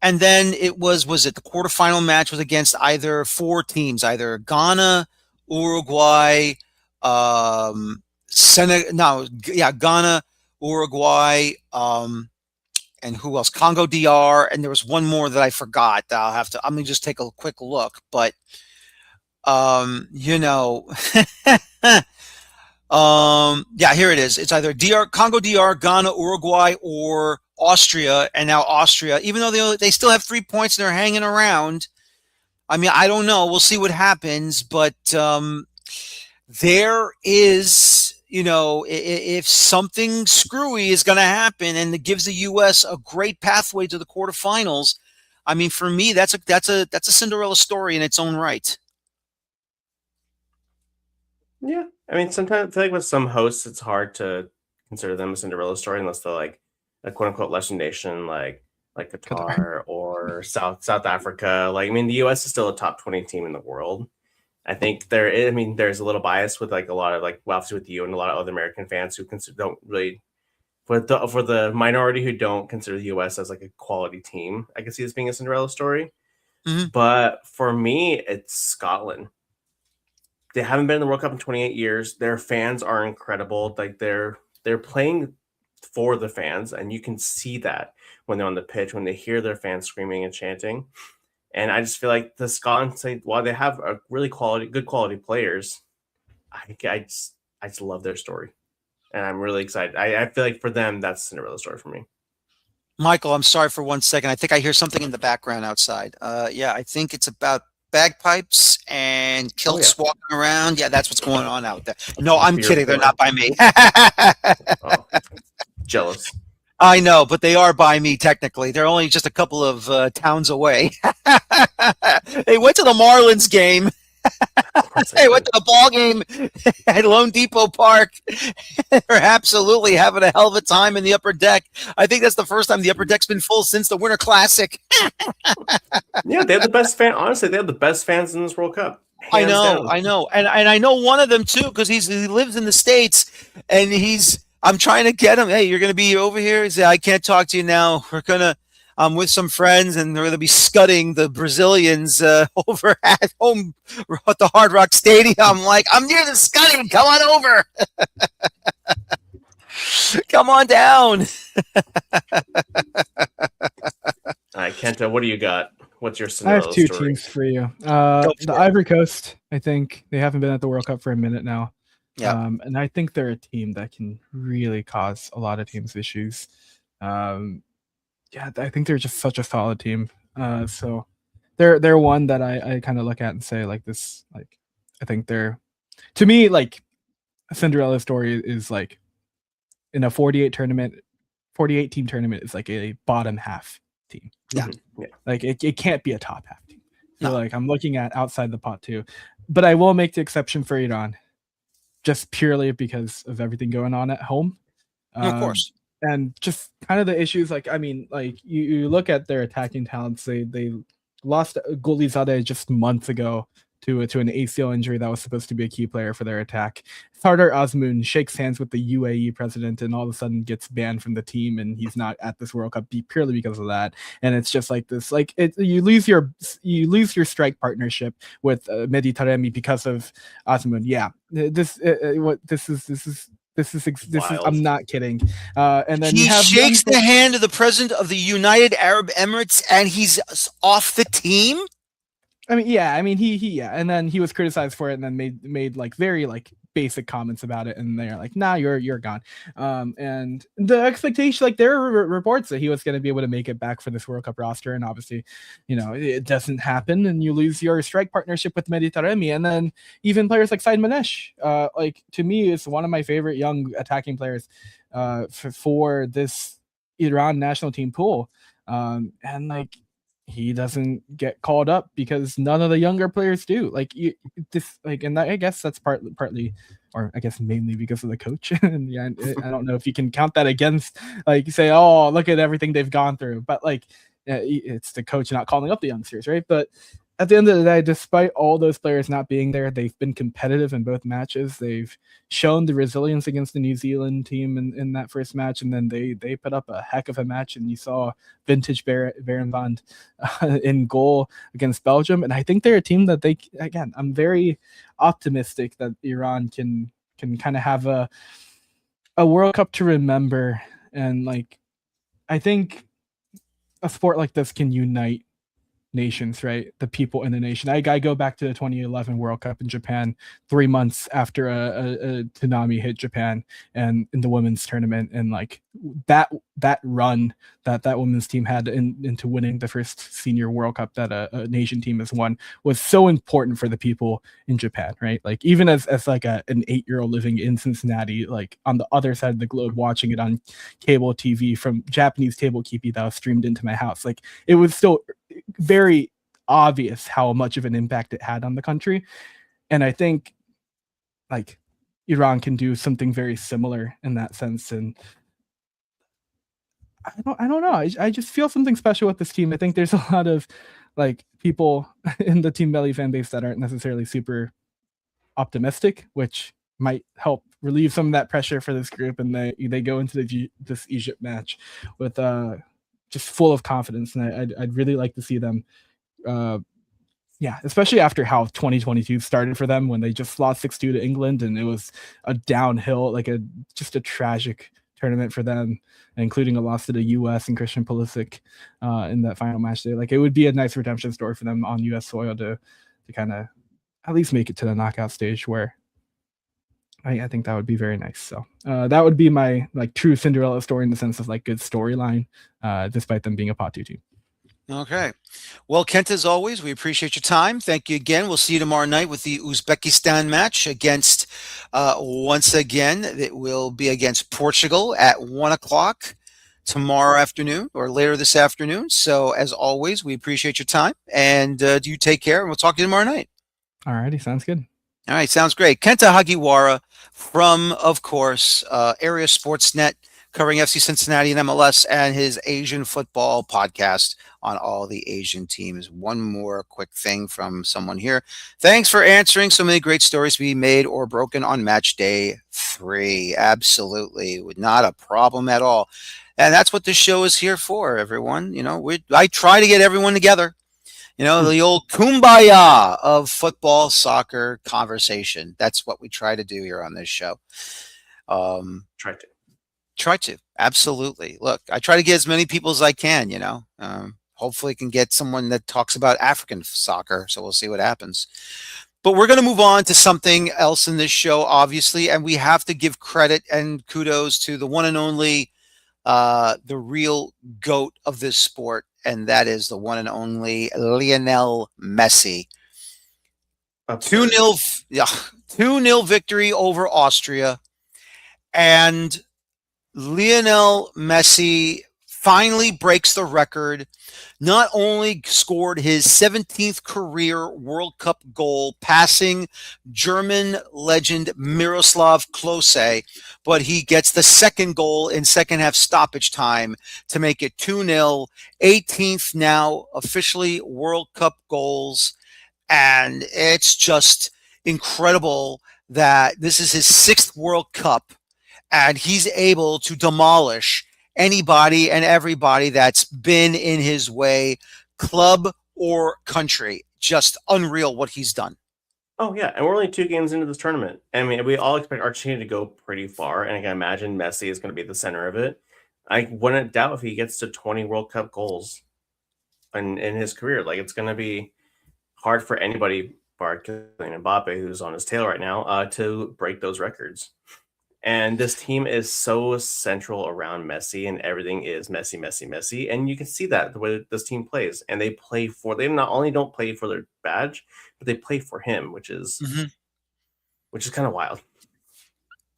And then it was the quarterfinal match was against either four teams, either Ghana, Uruguay, Ghana, Uruguay, and who else? Congo DR, and there was one more that I forgot. I'm gonna just take a quick look, but here it is. It's either Congo DR, Ghana, Uruguay, or Austria, and now Austria, even though they still have 3 points and they're hanging around. I mean, I don't know. We'll see what happens, but there is, if something screwy is going to happen and it gives the U.S. a great pathway to the quarterfinals, I mean, for me, that's a Cinderella story in its own right. Yeah, I mean, sometimes I feel like with some hosts, it's hard to consider them a Cinderella story unless they're like a quote unquote Lesbian nation, like Qatar or South Africa. Like, I mean, the U.S. is still a top 20 team in the world. I think there's a little bias with like a lot of obviously with you and a lot of other American fans who don't really, for the minority who don't consider the U.S. as like a quality team. I can see this being a Cinderella story, but for me, it's Scotland. They haven't been in the World Cup in 28 years. Their fans are incredible. Like they're playing for the fans, and you can see that when they're on the pitch, when they hear their fans screaming and chanting. And I just feel like the Scotland, while they have a really good quality players, I just love their story, and I'm really excited. I feel like for them, that's a Cinderella story for me. Michael, I'm sorry for 1 second. I think I hear something in the background outside. I think it's about bagpipes and kilts walking around. Yeah, that's what's going on out there. No, I'm kidding. They're not by me. Jealous. I know, but they are by me technically. They're only just a couple of towns away. They went to the Marlins game. They went to the ball game at Lone Depot Park. They're absolutely having a hell of a time in the upper deck. I think that's the first time the upper deck's been full since the Winter Classic. Yeah, they have the best fan. Honestly, they have the best fans in this World Cup. I know, and I know one of them too because he lives in the States, and I'm trying to get him. Hey, you're going to be over here? He said, I can't talk to you now. I'm with some friends, and they're going to be scudding the Brazilians over at home at the Hard Rock Stadium. I'm like, I'm near the scudding. Come on over. Come on down. All right, Kenta, what do you got? What's your I Cinderella have two story? teams for you. The Ivory Coast, I think they haven't been at the World Cup for a minute now. Yeah. And I think they're a team that can really cause a lot of teams issues. I think they're just such a solid team. So they're one that I kind of look at and say like this, like I think they're, to me, like a Cinderella story is like in a 48 team tournament is like a bottom half team. Yeah. Like it can't be a top half team. So No. like I'm looking at outside the pot too, but I will make the exception for Iran just purely because of everything going on at home. Of course. And just kind of the issues, like, I mean, like you look at their attacking talents, they lost Golizade just months ago to an ACL injury that was supposed to be a key player for their attack. Sardar Azmoun shakes hands with the UAE president and all of a sudden gets banned from the team, and he's not at this World Cup purely because of that. And it's just like this, like you lose your strike partnership with Mehdi Taremi because of Azmoun. Yeah, this I'm not kidding. And then he you have shakes the hand of the president of the United Arab Emirates, and he's off the team. I mean, yeah, and then he was criticized for it, and then made like very like basic comments about it, and they're like, "Nah, you're gone." And the expectation, like there were reports that he was going to be able to make it back for this World Cup roster, and obviously, it doesn't happen, and you lose your strike partnership with Mehdi Taremi, and then even players like Said Manesh, like to me, is one of my favorite young attacking players, for this Iran national team pool, and like. He doesn't get called up because none of the younger players do. Like and I guess that's partly, or I guess mainly because of the coach. And yeah, I don't know if you can count that against, like, say, oh, look at everything they've gone through. But like, it's the coach not calling up the youngsters, right? But at the end of the day, despite all those players not being there, they've been competitive in both matches. They've shown the resilience against the New Zealand team in that first match, and then they put up a heck of a match. And you saw vintage Berenband in goal against Belgium, and I think they're a team that I'm very optimistic that Iran can kind of have a World Cup to remember. And like, I think a sport like this can unite nations, right? The people in the nation. I go back to the 2011 World Cup in Japan, 3 months after a tsunami hit Japan, and in the women's tournament, and like that run that women's team had into winning the first senior World Cup that a nation team has won was so important for the people in Japan, right? Like even as like an 8-year-old living in Cincinnati, like on the other side of the globe, watching it on cable TV from Japanese table kipi that was streamed into my house, like it was still very obvious how much of an impact it had on the country. And I think like Iran can do something very similar in that sense. And I don't know. I just feel something special with this team. I think there's a lot of like people in the Team Belly fan base that aren't necessarily super optimistic, which might help relieve some of that pressure for this group. And they go into this Egypt match with just full of confidence, and I'd really like to see them, especially after how 2022 started for them when they just lost 6-2 to England, and it was a downhill, like just a tragic tournament for them, including a loss to the U.S. and Christian Pulisic in that final match day. Like it would be a nice redemption story for them on U.S. soil to kind of at least make it to the knockout stage, where I think that would be very nice. So that would be my like true Cinderella story in the sense of like good storyline, despite them being a pot 2 team. Okay. Well, Kent, as always, we appreciate your time. Thank you again. We'll see you tomorrow night with the Uzbekistan match against, once again, it will be against Portugal at 1:00 tomorrow afternoon or later this afternoon. So as always, we appreciate your time, and you take care, and we'll talk to you tomorrow night. All righty. Sounds good. All right, sounds great. Kenta Hagiwara from, of course, Area Sportsnet, covering FC Cincinnati and MLS, and his Asian football podcast on all the Asian teams. One more quick thing from someone here. Thanks for answering so many great stories to be made or broken on match day 3. Absolutely. Not a problem at all. And that's what this show is here for, everyone. I try to get everyone together. The old kumbaya of football, soccer conversation. That's what we try to do here on this show. Try to. Absolutely. Look, I try to get as many people as I can, hopefully I can get someone that talks about African soccer. So we'll see what happens. But we're going to move on to something else in this show, obviously. And we have to give credit and kudos to the one and only, the real GOAT of this sport. And that is the one and only Lionel Messi. 2-0 victory over Austria. And Lionel Messi finally breaks the record. Not only scored his 17th career World Cup goal, passing German legend Miroslav Klose, but he gets the second goal in second half stoppage time to make it 2-0. 18th now officially World Cup goals. And it's just incredible that this is his 6th World Cup and he's able to demolish anybody and everybody that's been in his way, club or country. Just unreal what he's done. Oh yeah, and we're only 2 games into this tournament. I mean, we all expect Argentina to go pretty far, and I can imagine Messi is going to be the center of it. I wouldn't doubt if he gets to 20 World Cup goals in his career. Like, it's going to be hard for anybody, bar Kylian Mbappe, who's on his tail right now, to break those records. And this team is so central around Messi, and everything is Messi, Messi, Messi. And you can see that the way this team plays. And they not only don't play for their badge, but they play for him, which is kind of wild.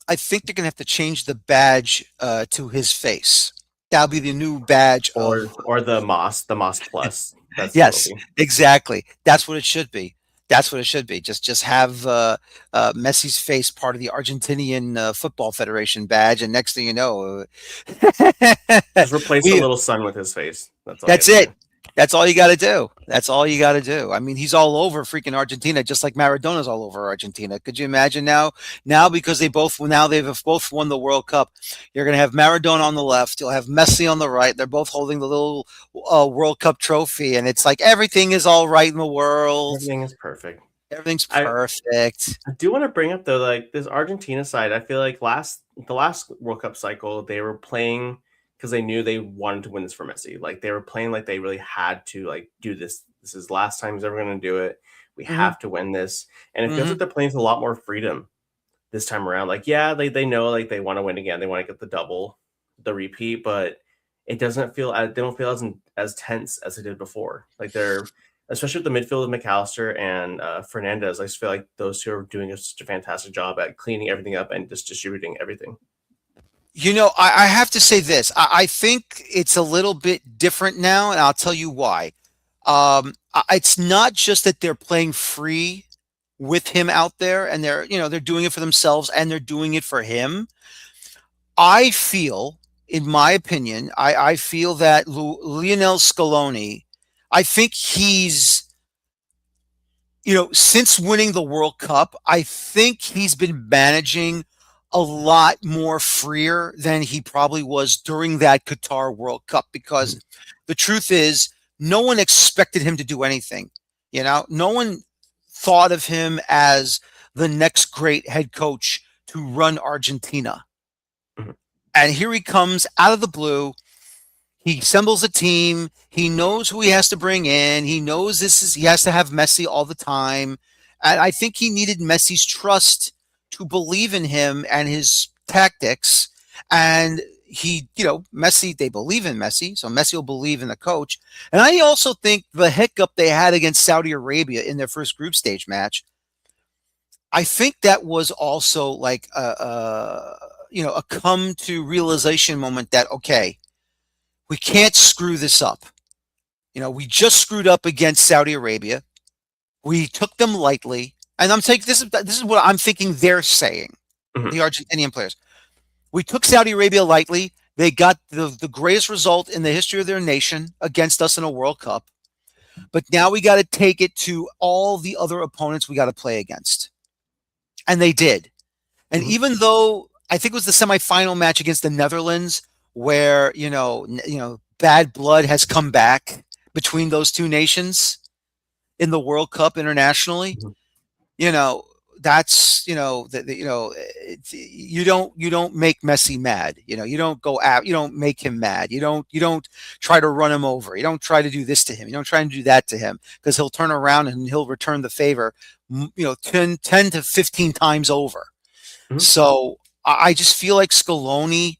I think they're going to have to change the badge to his face. That'll be the new badge or the Moss Plus. That's yes, exactly. That's what it should be. That's what it should be. Just have Messi's face part of the Argentinian Football Federation badge, and next thing you know, just replace the little sun with his face. That's it. That's all you got to do. That's all you got to do. I mean, he's all over freaking Argentina, just like Maradona's all over Argentina. Could you imagine now? Now, because they've both won the World Cup, you're going to have Maradona on the left. You'll have Messi on the right. They're both holding the little World Cup trophy, and it's like everything is all right in the world. Everything is perfect. Everything's perfect. I do want to bring up though, like this Argentina side. I feel like the last World Cup cycle, they were playing because they knew they wanted to win this for Messi. Like they were playing like they really had to like do this. This is the last time he's ever going to do it. We have to win this. And it feels like they're playing with a lot more freedom this time around. Like, yeah, they know like they want to win again. They want to get the repeat, but it doesn't feel, they don't feel as tense as they did before. Like they're, especially with the midfield of McAllister and Fernandez, I just feel like those two are doing such a fantastic job at cleaning everything up and just distributing everything. You know, I have to say this. I think it's a little bit different now, and I'll tell you why. It's not just that they're playing free with him out there, and they're doing it for themselves, and they're doing it for him. I feel, in my opinion, I feel that Lionel Scaloni, I think he's, since winning the World Cup, I think he's been managing a lot more freer than he probably was during that Qatar World Cup, because the truth is no one expected him to do anything. No one thought of him as the next great head coach to run Argentina. And here he comes out of the blue. He assembles a team. He knows who he has to bring in. He knows he has to have Messi all the time. And I think he needed Messi's trust to believe in him and his tactics. And Messi, they believe in Messi, so Messi will believe in the coach. And I also think the hiccup they had against Saudi Arabia in their first group stage match, I think that was also like a come to realization moment that, okay, we can't screw this up. We just screwed up against Saudi Arabia. We took them lightly. And I'm saying this is what I'm thinking they're saying, the Argentinian players. We took Saudi Arabia lightly. They got the greatest result in the history of their nation against us in a World Cup. But now we got to take it to all the other opponents we got to play against. And they did. And even though I think it was the semifinal match against the Netherlands where, bad blood has come back between those two nations in the World Cup internationally. That's you don't make Messi mad. You don't go out. You don't make him mad. You don't try to run him over. You don't try to do this to him. You don't try and do that to him, because he'll turn around and he'll return the favor 10 to 15 times over. So I just feel like Scaloni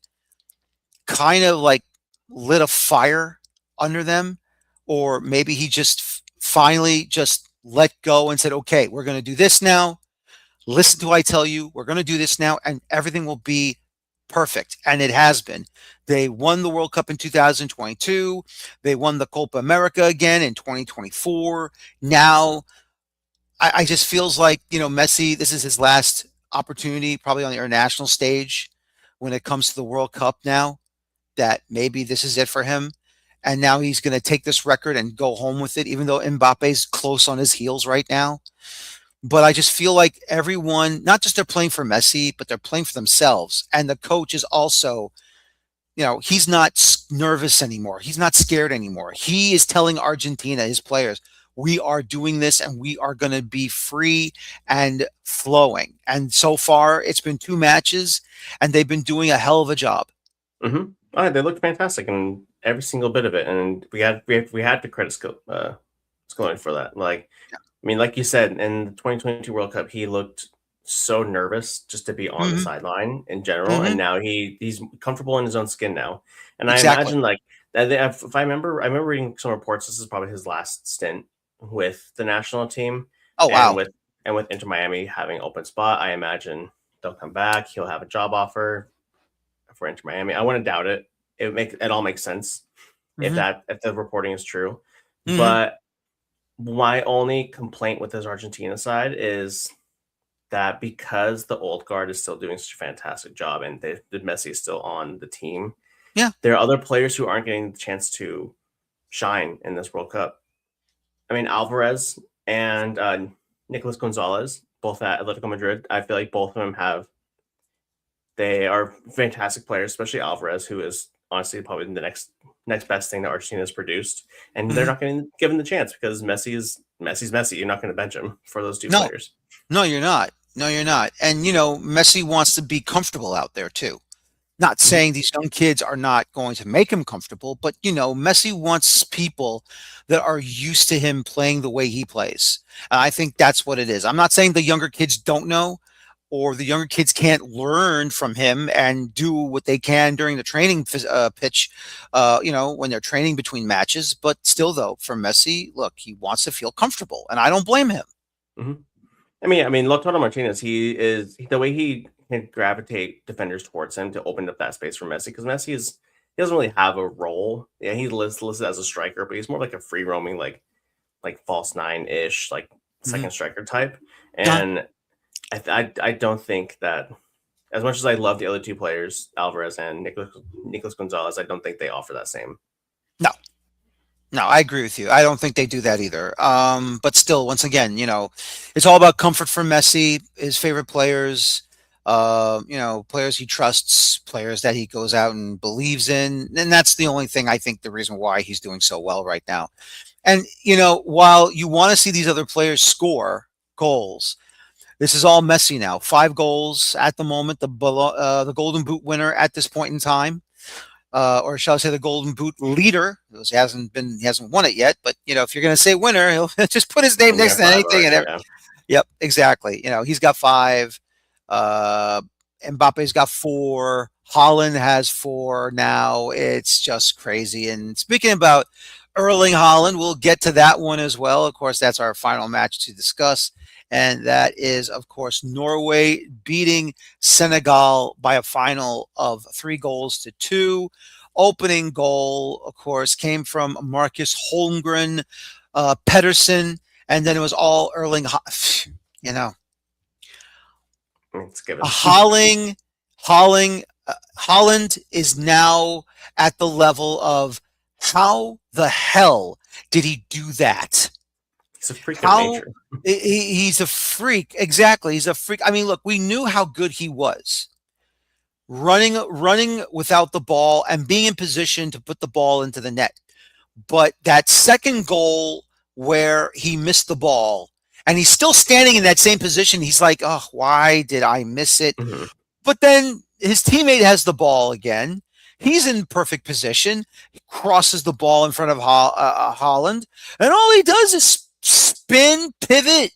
kind of like lit a fire under them, or maybe he just finally just let go and said, okay, we're going to do this now. Listen to what I tell you. We're going to do this now, and everything will be perfect, and it has been. They won the World Cup in 2022. They won the Copa America again in 2024. Now, I just feels like, Messi, this is his last opportunity, probably on the international stage when it comes to the World Cup now, that maybe this is it for him. And now he's going to take this record and go home with it, even though Mbappe's close on his heels right now. But I just feel like everyone, not just they're playing for Messi, but they're playing for themselves. And the coach is also, he's not nervous anymore. He's not scared anymore. He is telling Argentina, his players, we are doing this and we are going to be free and flowing. And so far, it's been 2 matches and they've been doing a hell of a job. Mm-hmm. Oh, they looked fantastic in every single bit of it. And we had to credit Scaloni for that. Like, I mean, like you said, in the 2022 World Cup, he looked so nervous just to be on the sideline in general, and now he's comfortable in his own skin now. And Exactly. I imagine, like, if I remember reading some reports, this is probably his last stint with the national team. Oh, wow. And with Inter Miami having open spot, I imagine they'll come back. He'll have a job offer for Inter Miami. I wouldn't doubt it. It all makes sense if the reporting is true. But my only complaint with his Argentina side is that because the old guard is still doing such a fantastic job and the Messi is still on the team, there are other players who aren't getting the chance to shine in this World Cup. I mean, Alvarez and Nicolas Gonzalez, both at Atletico Madrid, I feel like both of them they are fantastic players, especially Alvarez, who is honestly probably the next best thing that Argentina has produced, and they're not getting given the chance because Messi's Messi. You're not going to bench him for those two players. No, you're not. And Messi wants to be comfortable out there too. Not saying these young kids are not going to make him comfortable, but Messi wants people that are used to him playing the way he plays. And I think that's what it is. I'm not saying the younger kids don't know, or the younger kids can't learn from him and do what they can during the training pitch, when they're training between matches. But still, though, for Messi, look, he wants to feel comfortable, and I don't blame him. I mean, Lautaro Martinez, the way he can gravitate defenders towards him to open up that space for Messi, because Messi he doesn't really have a role. Yeah, he's listed as a striker, but he's more like a free roaming, like false 9-ish, like second striker type. And I don't think that, as much as I love the other two players, Alvarez and Nicolas Gonzalez, I don't think they offer that same. No, I agree with you. I don't think they do that either. But still, once again, it's all about comfort for Messi, his favorite players, players he trusts, players that he goes out and believes in. And that's the only thing, I think, the reason why he's doing so well right now. And, while you want to see these other players score goals, this is all Messi now. 5 goals at the moment, the Golden Boot winner at this point in time. Or shall I say the Golden Boot leader, because he hasn't won it yet. But, if you're going to say winner, he'll just put his name next to anything. Yep, exactly. He's got 5. Mbappe's got 4. Haaland has 4 now. It's just crazy. And speaking about Erling Haaland, we'll get to that one as well. Of course, that's our final match to discuss. And that is, of course, Norway beating Senegal by a final of 3-2. Opening goal, of course, came from Marcus Holmgren, Pedersen, and then it was all Erling. Haaland is now at the level of, how the hell did he do that? He's a freak of nature. He's a freak. Exactly. He's a freak. I mean, look, we knew how good he was. Running without the ball and being in position to put the ball into the net. But that second goal where he missed the ball and he's still standing in that same position, he's like, oh, why did I miss it? But then his teammate has the ball again. He's in perfect position. He crosses the ball in front of Haaland. And all he does is spin, pivot,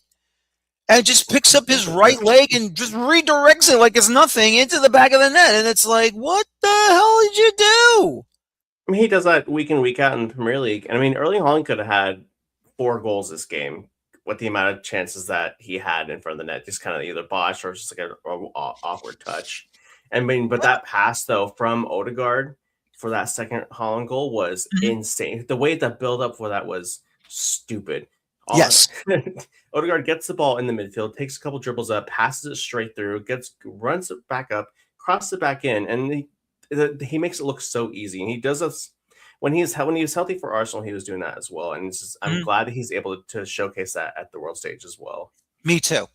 and just picks up his right leg and just redirects it like it's nothing into the back of the net. And it's like, what the hell did you do? I mean, he does that week in, week out in the Premier League. And I mean, Erling Haaland could have had 4 goals this game with the amount of chances that he had in front of the net, just kind of either botched or just like an awkward touch. I mean, but that pass though from Odegaard for that second Holland goal was insane. The way the build up for that was stupid. Yes. Odegaard gets the ball in the midfield, takes a couple dribbles up, passes it straight through, runs it back up, crosses it back in, and he makes it look so easy. And he does this when he was healthy for Arsenal. He was doing that as well, and I'm glad that he's able to showcase that at the world stage as well. Me too.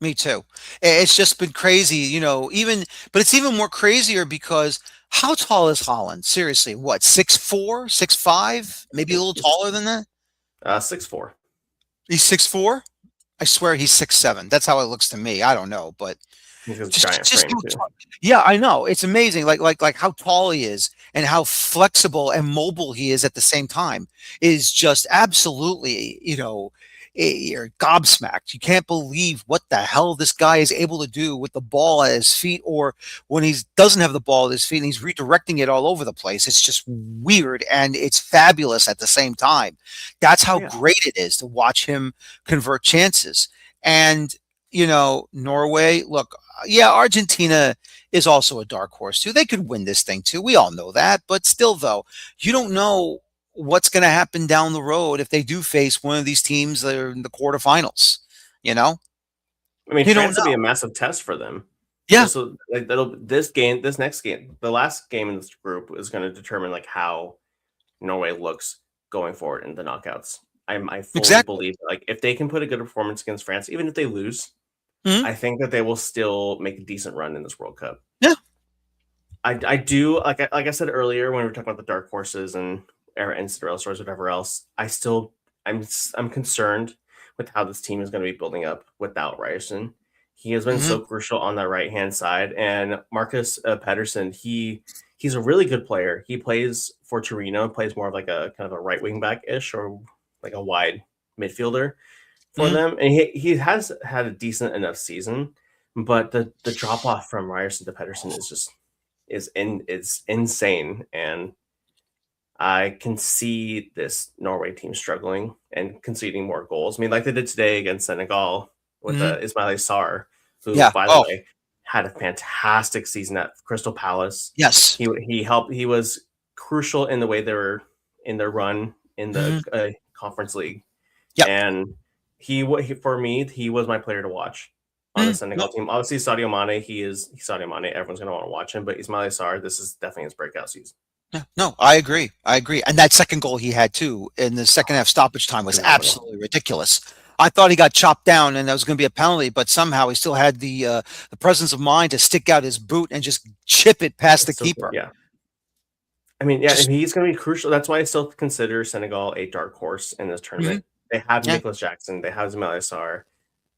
It's just been crazy, but it's even more crazier because how tall is Holland? Seriously, what, 6'4", 6'5", maybe a little taller than that? 6'4". He's 6'4"? I swear he's 6'7". That's how it looks to me. I don't know, but yeah, I know. It's amazing, like how tall he is and how flexible and mobile he is at the same time is just absolutely, you're gobsmacked. You can't believe what the hell this guy is able to do with the ball at his feet, or when he doesn't have the ball at his feet and he's redirecting it all over the place. It's just weird and it's fabulous at the same time. That's how great it is to watch him convert chances. And, Norway, look, Argentina is also a dark horse too. They could win this thing too. We all know that, but still though, you don't know what's going to happen down the road if they do face one of these teams that are in the quarterfinals. I mean, France will be a massive test for them. Yeah. So this next game, the last game in this group is going to determine how Norway looks going forward in the knockouts. I fully believe if they can put a good performance against France, even if they lose, I think that they will still make a decent run in this World Cup. Yeah. I do, like I said earlier when we were talking about the dark horses and Cinderella stories, whatever else, I'm concerned with how this team is going to be building up without Ryerson. He has been so crucial on that right hand side, and Marcus Pedersen, he's a really good player. He plays for Torino, plays more of like a kind of a right wing back ish or like a wide midfielder for them, and he has had a decent enough season, but the drop off from Ryerson to Pedersen is insane, and I can see this Norway team struggling and conceding more goals. I mean, like they did today against Senegal with Ismail Sarr, who, by the way, had a fantastic season at Crystal Palace. Yes. He helped. He was crucial in the way they were in their run in the Conference League. Yep. And he for me, he was my player to watch on the Senegal team. Obviously, Sadio Mane, he's Sadio Mane. Everyone's going to want to watch him. But Ismail Sarr, this is definitely his breakout season. Yeah, no, I agree. And that second goal he had too in the second half stoppage time was absolutely ridiculous. I thought he got chopped down and that was going to be a penalty, but somehow he still had the presence of mind to stick out his boot and just chip it past the keeper. Yeah. I mean, and he's going to be crucial. That's why I still consider Senegal a dark horse in this tournament. They have Nicholas Jackson. They have Ismail Sarr.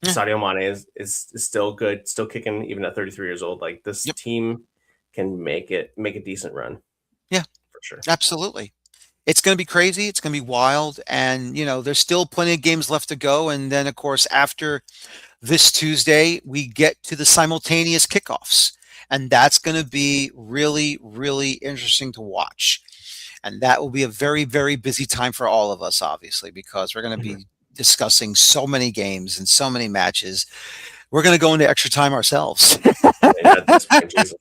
Sadio Mane is still good, still kicking even at 33 years old. Like this team can make a decent run. Yeah, for sure. Absolutely. It's going to be crazy. It's going to be wild. And, there's still plenty of games left to go. And then, of course, after this Tuesday, we get to the simultaneous kickoffs. And that's going to be really, really interesting to watch. And that will be a very, very busy time for all of us, obviously, because we're going to be discussing so many games and so many matches. We're going to go into extra time ourselves. At this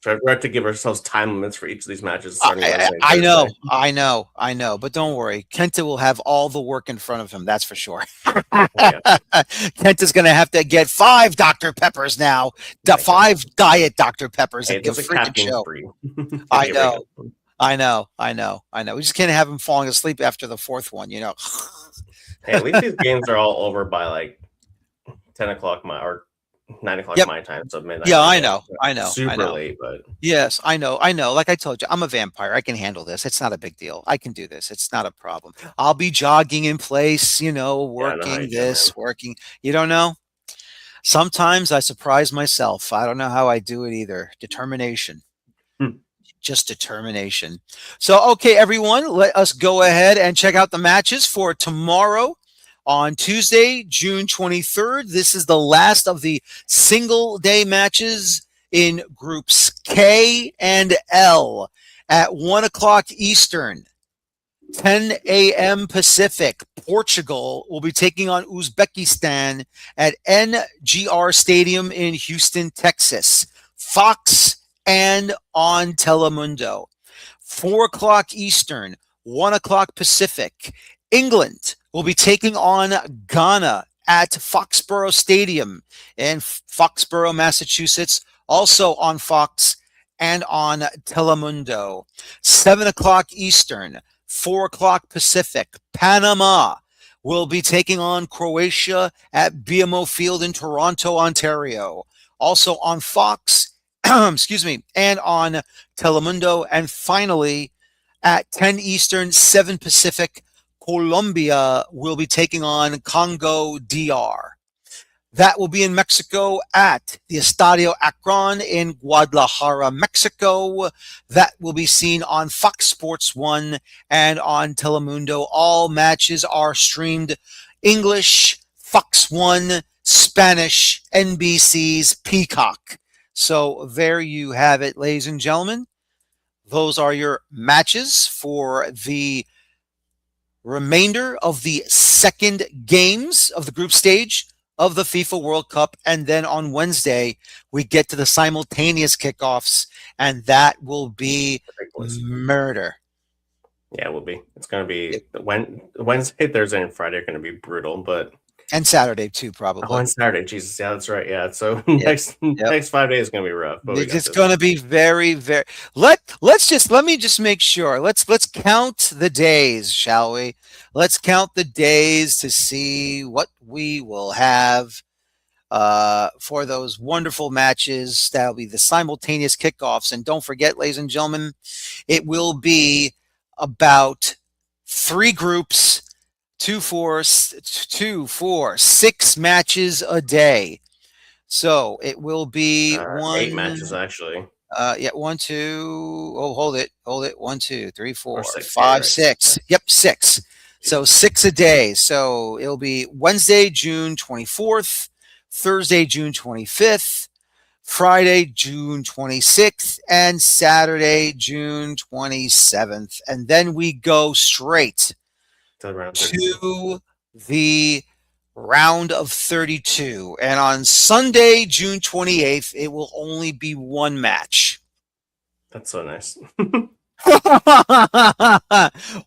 point, we have to give ourselves time limits for each of these matches. I know. But don't worry. Kenta will have all the work in front of him. That's for sure. Kenta's going to have to get 5 Dr. Peppers now. 5 Diet Dr. Peppers. Hey, and freaking free. I know. We just can't have him falling asleep after the 4th one, Hey, at least these games are all over by like 10 o'clock or 9 o'clock my time, so midnight. Yeah, I know. Super late, but yes, I know. Like I told you, I'm a vampire. I can handle this. It's not a big deal. I can do this. It's not a problem. I'll be jogging in place, working. You don't know? Sometimes I surprise myself. I don't know how I do it either. Determination. Just determination. So, okay, everyone, let us go ahead and check out the matches for tomorrow. On Tuesday, June 23rd, this is the last of the single-day matches in Groups K and L at 1 o'clock Eastern, 10 a.m. Pacific. Portugal will be taking on Uzbekistan at NGR Stadium in Houston, Texas. Fox and on Telemundo. 4 o'clock Eastern, 1 o'clock Pacific. England will be taking on Ghana at Foxborough Stadium in Foxborough, Massachusetts, also on Fox and on Telemundo. 7 o'clock Eastern, 4 o'clock Pacific. Panama will be taking on Croatia at BMO Field in Toronto, Ontario. Also on Fox, excuse me, and on Telemundo. And finally, at 10 Eastern, 7 Pacific, Colombia will be taking on Congo DR. That will be in Mexico at the Estadio Akron in Guadalajara, Mexico. That will be seen on Fox Sports 1 and on Telemundo. All matches are streamed English, Fox 1, Spanish, NBC's Peacock. So there you have it, ladies and gentlemen. Those are your matches for the remainder of the second games of the group stage of the FIFA World Cup. And then on Wednesday, we get to the simultaneous kickoffs, and that will be murder. Yeah, it will be. It's going to be Wednesday, Thursday, and Friday are going to be brutal, but and Saturday too, probably. Oh, and Saturday, Jesus, yeah, that's right. Yeah, so next 5 days is going to be rough. But it's going to be very, very. Let me just make sure. Let's count the days, shall we? Let's count the days to see what we will have for those wonderful matches. That'll be the simultaneous kickoffs, and don't forget, ladies and gentlemen, it will be about 3 groups. 2, 4, 6 matches a day. So it will be 8 matches actually. 1, 2. Oh, hold it. 1, 2, 3, 4, 6, 5, right? 6. Yep, 6. So 6 a day. So it'll be Wednesday, June 24th, Thursday, June 25th, Friday, June 26th, and Saturday, June 27th. And then we go straight to the round of 32. And on Sunday, June 28th, it will only be 1 match. That's so nice.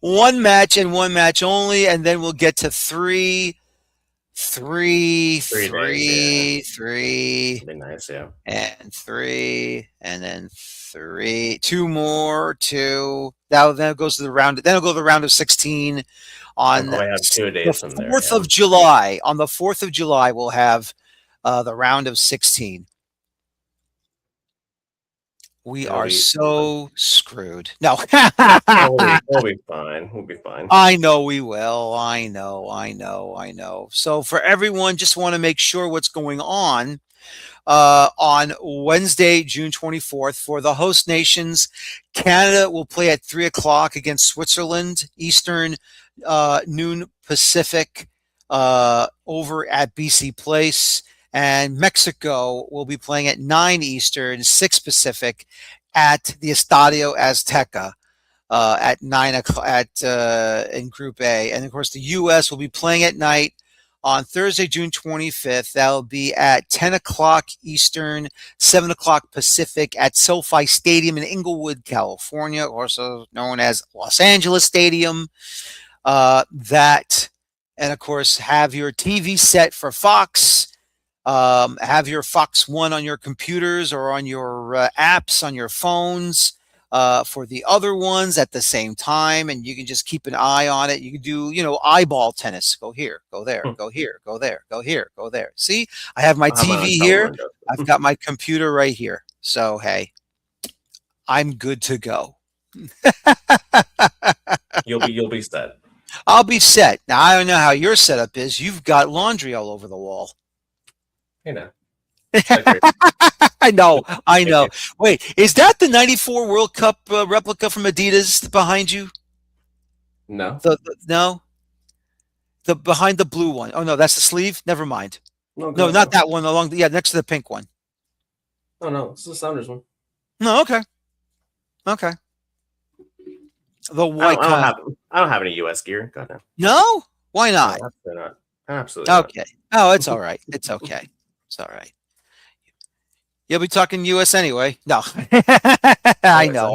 1 match and 1 match only, and then we'll get to 3. Days, yeah. 3. That'd be nice, yeah. And 3, and then 3. 2 more, 2. That goes to the round. Then it'll go to the round of 16. On I have 2 days the from there. 4th of July. On the 4th of July, we'll have the round of 16. We are so screwed. No. We'll be fine. We'll be fine. I know we will. I know. So for everyone, just want to make sure what's going on Wednesday, June 24th. For the host nations, Canada will play at 3 o'clock against Switzerland, Eastern, noon Pacific, over at BC Place. And Mexico will be playing at 9 Eastern, 6 Pacific at the Estadio Azteca at 9 o'clock in Group A. And of course, the U.S. will be playing at night on Thursday, June 25th. That'll be at 10 o'clock Eastern, 7 o'clock Pacific at SoFi Stadium in Inglewood, California, also known as Los Angeles Stadium. And of course, have your TV set for Fox. Have your Fox One on your computers or on your apps on your phones for the other ones at the same time, and you can just keep an eye on it. You can do, eyeball tennis. Go here, go there, go here, go there, go here, go there. See, I have my TV here. I've got my computer right here. So hey, I'm good to go. You'll be set. I'll be set. Now I don't know how your setup is. You've got laundry all over the wall. You know. I know. Wait, is that the 94 World Cup replica from Adidas behind you? No. No? The behind the blue one. Oh, no, that's the sleeve? Never mind. No, not that one. Next to the pink one. No, it's the Sounders one. No, okay. The white I don't have any U.S. gear. God no. No? Why not? No, absolutely not. Absolutely okay. Not. Oh, it's all right. It's okay. It's all right. You'll be talking U.S. anyway. No, I know.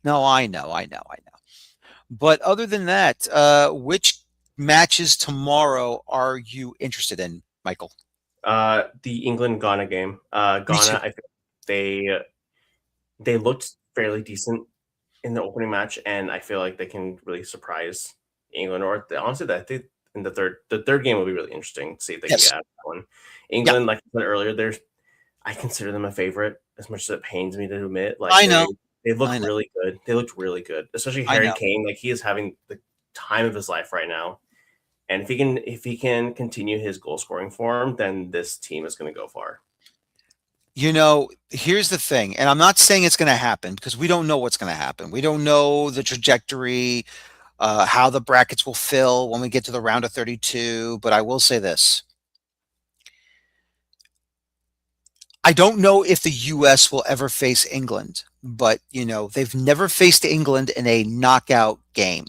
No, I know. But other than that, which matches tomorrow are you interested in, Michael? The England-Ghana game. Me too. Ghana, I think they looked fairly decent in the opening match, and I feel like they can really surprise England. Or honestly, that they in the third game will be really interesting to see if they can Yes. get out of that one. Yeah. England, like I said earlier, I consider them a favorite as much as it pains me to admit. Like I know. they look I know. really good. They looked really good, especially I Harry know. Kane. Like he is having the time of his life right now. And if he can continue his goal scoring form, then this team is going to go far. You know, here's the thing, and I'm not saying it's going to happen because we don't know what's going to happen. We don't know the trajectory, how the brackets will fill when we get to the round of 32. But I will say this. I don't know if the U.S. will ever face England, but, they've never faced England in a knockout game.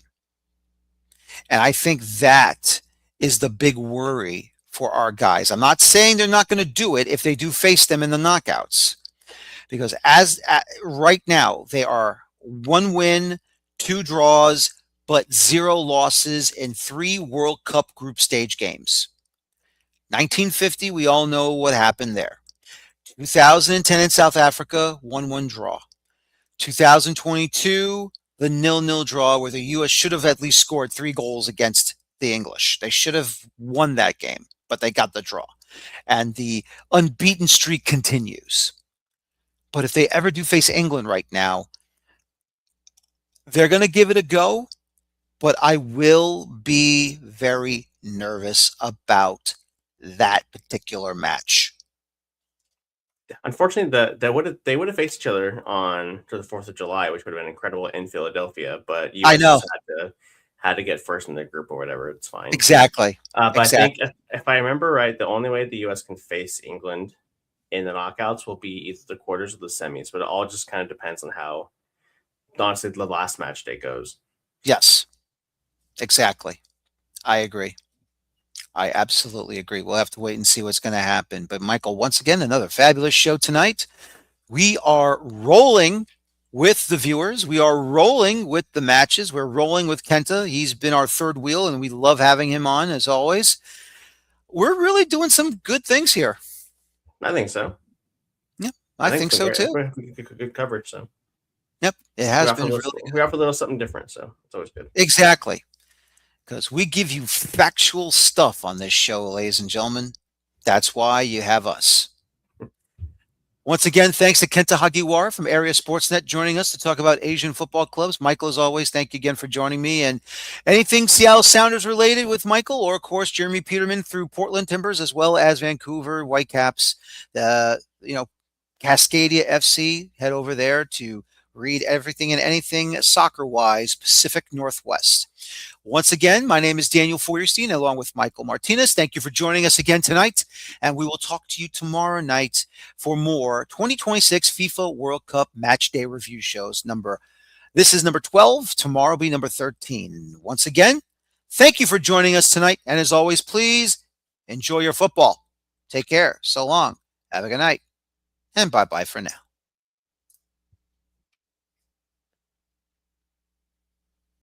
And I think that is the big worry for our guys. I'm not saying they're not going to do it if they do face them in the knockouts, because right now they are 1 win, 2 draws, but 0 losses in 3 World Cup group stage games. 1950, we all know what happened there. 2010 in South Africa, 1-1 draw. 2022, the 0-0 draw where the U.S. should have at least scored 3 goals against the English. They should have won that game, but they got the draw. And the unbeaten streak continues. But if they ever do face England right now, they're going to give it a go, but I will be very nervous about that particular match. Unfortunately, they would have faced each other on the 4th of July, which would have been incredible in Philadelphia. But I know. Had to get first in the group or whatever. It's fine. Exactly. But I think if I remember right, the only way the U.S. can face England in the knockouts will be either the quarters or the semis. But it all just kind of depends on how, honestly, the last match day goes. Yes, exactly. I agree. I absolutely agree. We'll have to wait and see what's going to happen. But Michael, once again, another fabulous show tonight. We are rolling with the viewers. We are rolling with the matches. We're rolling with Kenta. He's been our third wheel, and we love having him on, as always. We're really doing some good things here. I think so. Yeah, I think so too. Good coverage, so. Yep, it has been really good. We offer a little something different, so it's always good. Exactly. Because we give you factual stuff on this show, ladies and gentlemen. That's why you have us. Once again, thanks to Kenta Hagiwara from Area Sportsnet joining us to talk about Asian football clubs. Michael, as always, thank you again for joining me. And anything Seattle Sounders related with Michael, or of course Jeremy Peterman through Portland Timbers, as well as Vancouver Whitecaps, Cascadia FC, head over there to read everything and anything soccer-wise Pacific Northwest. Once again, my name is Daniel Feuerstein, along with Michael Martinez. Thank you for joining us again tonight, and we will talk to you tomorrow night for more 2026 FIFA World Cup Match Day review shows. This is number 12. Tomorrow will be number 13. Once again, thank you for joining us tonight, and as always, please enjoy your football. Take care. So long. Have a good night, and bye-bye for now.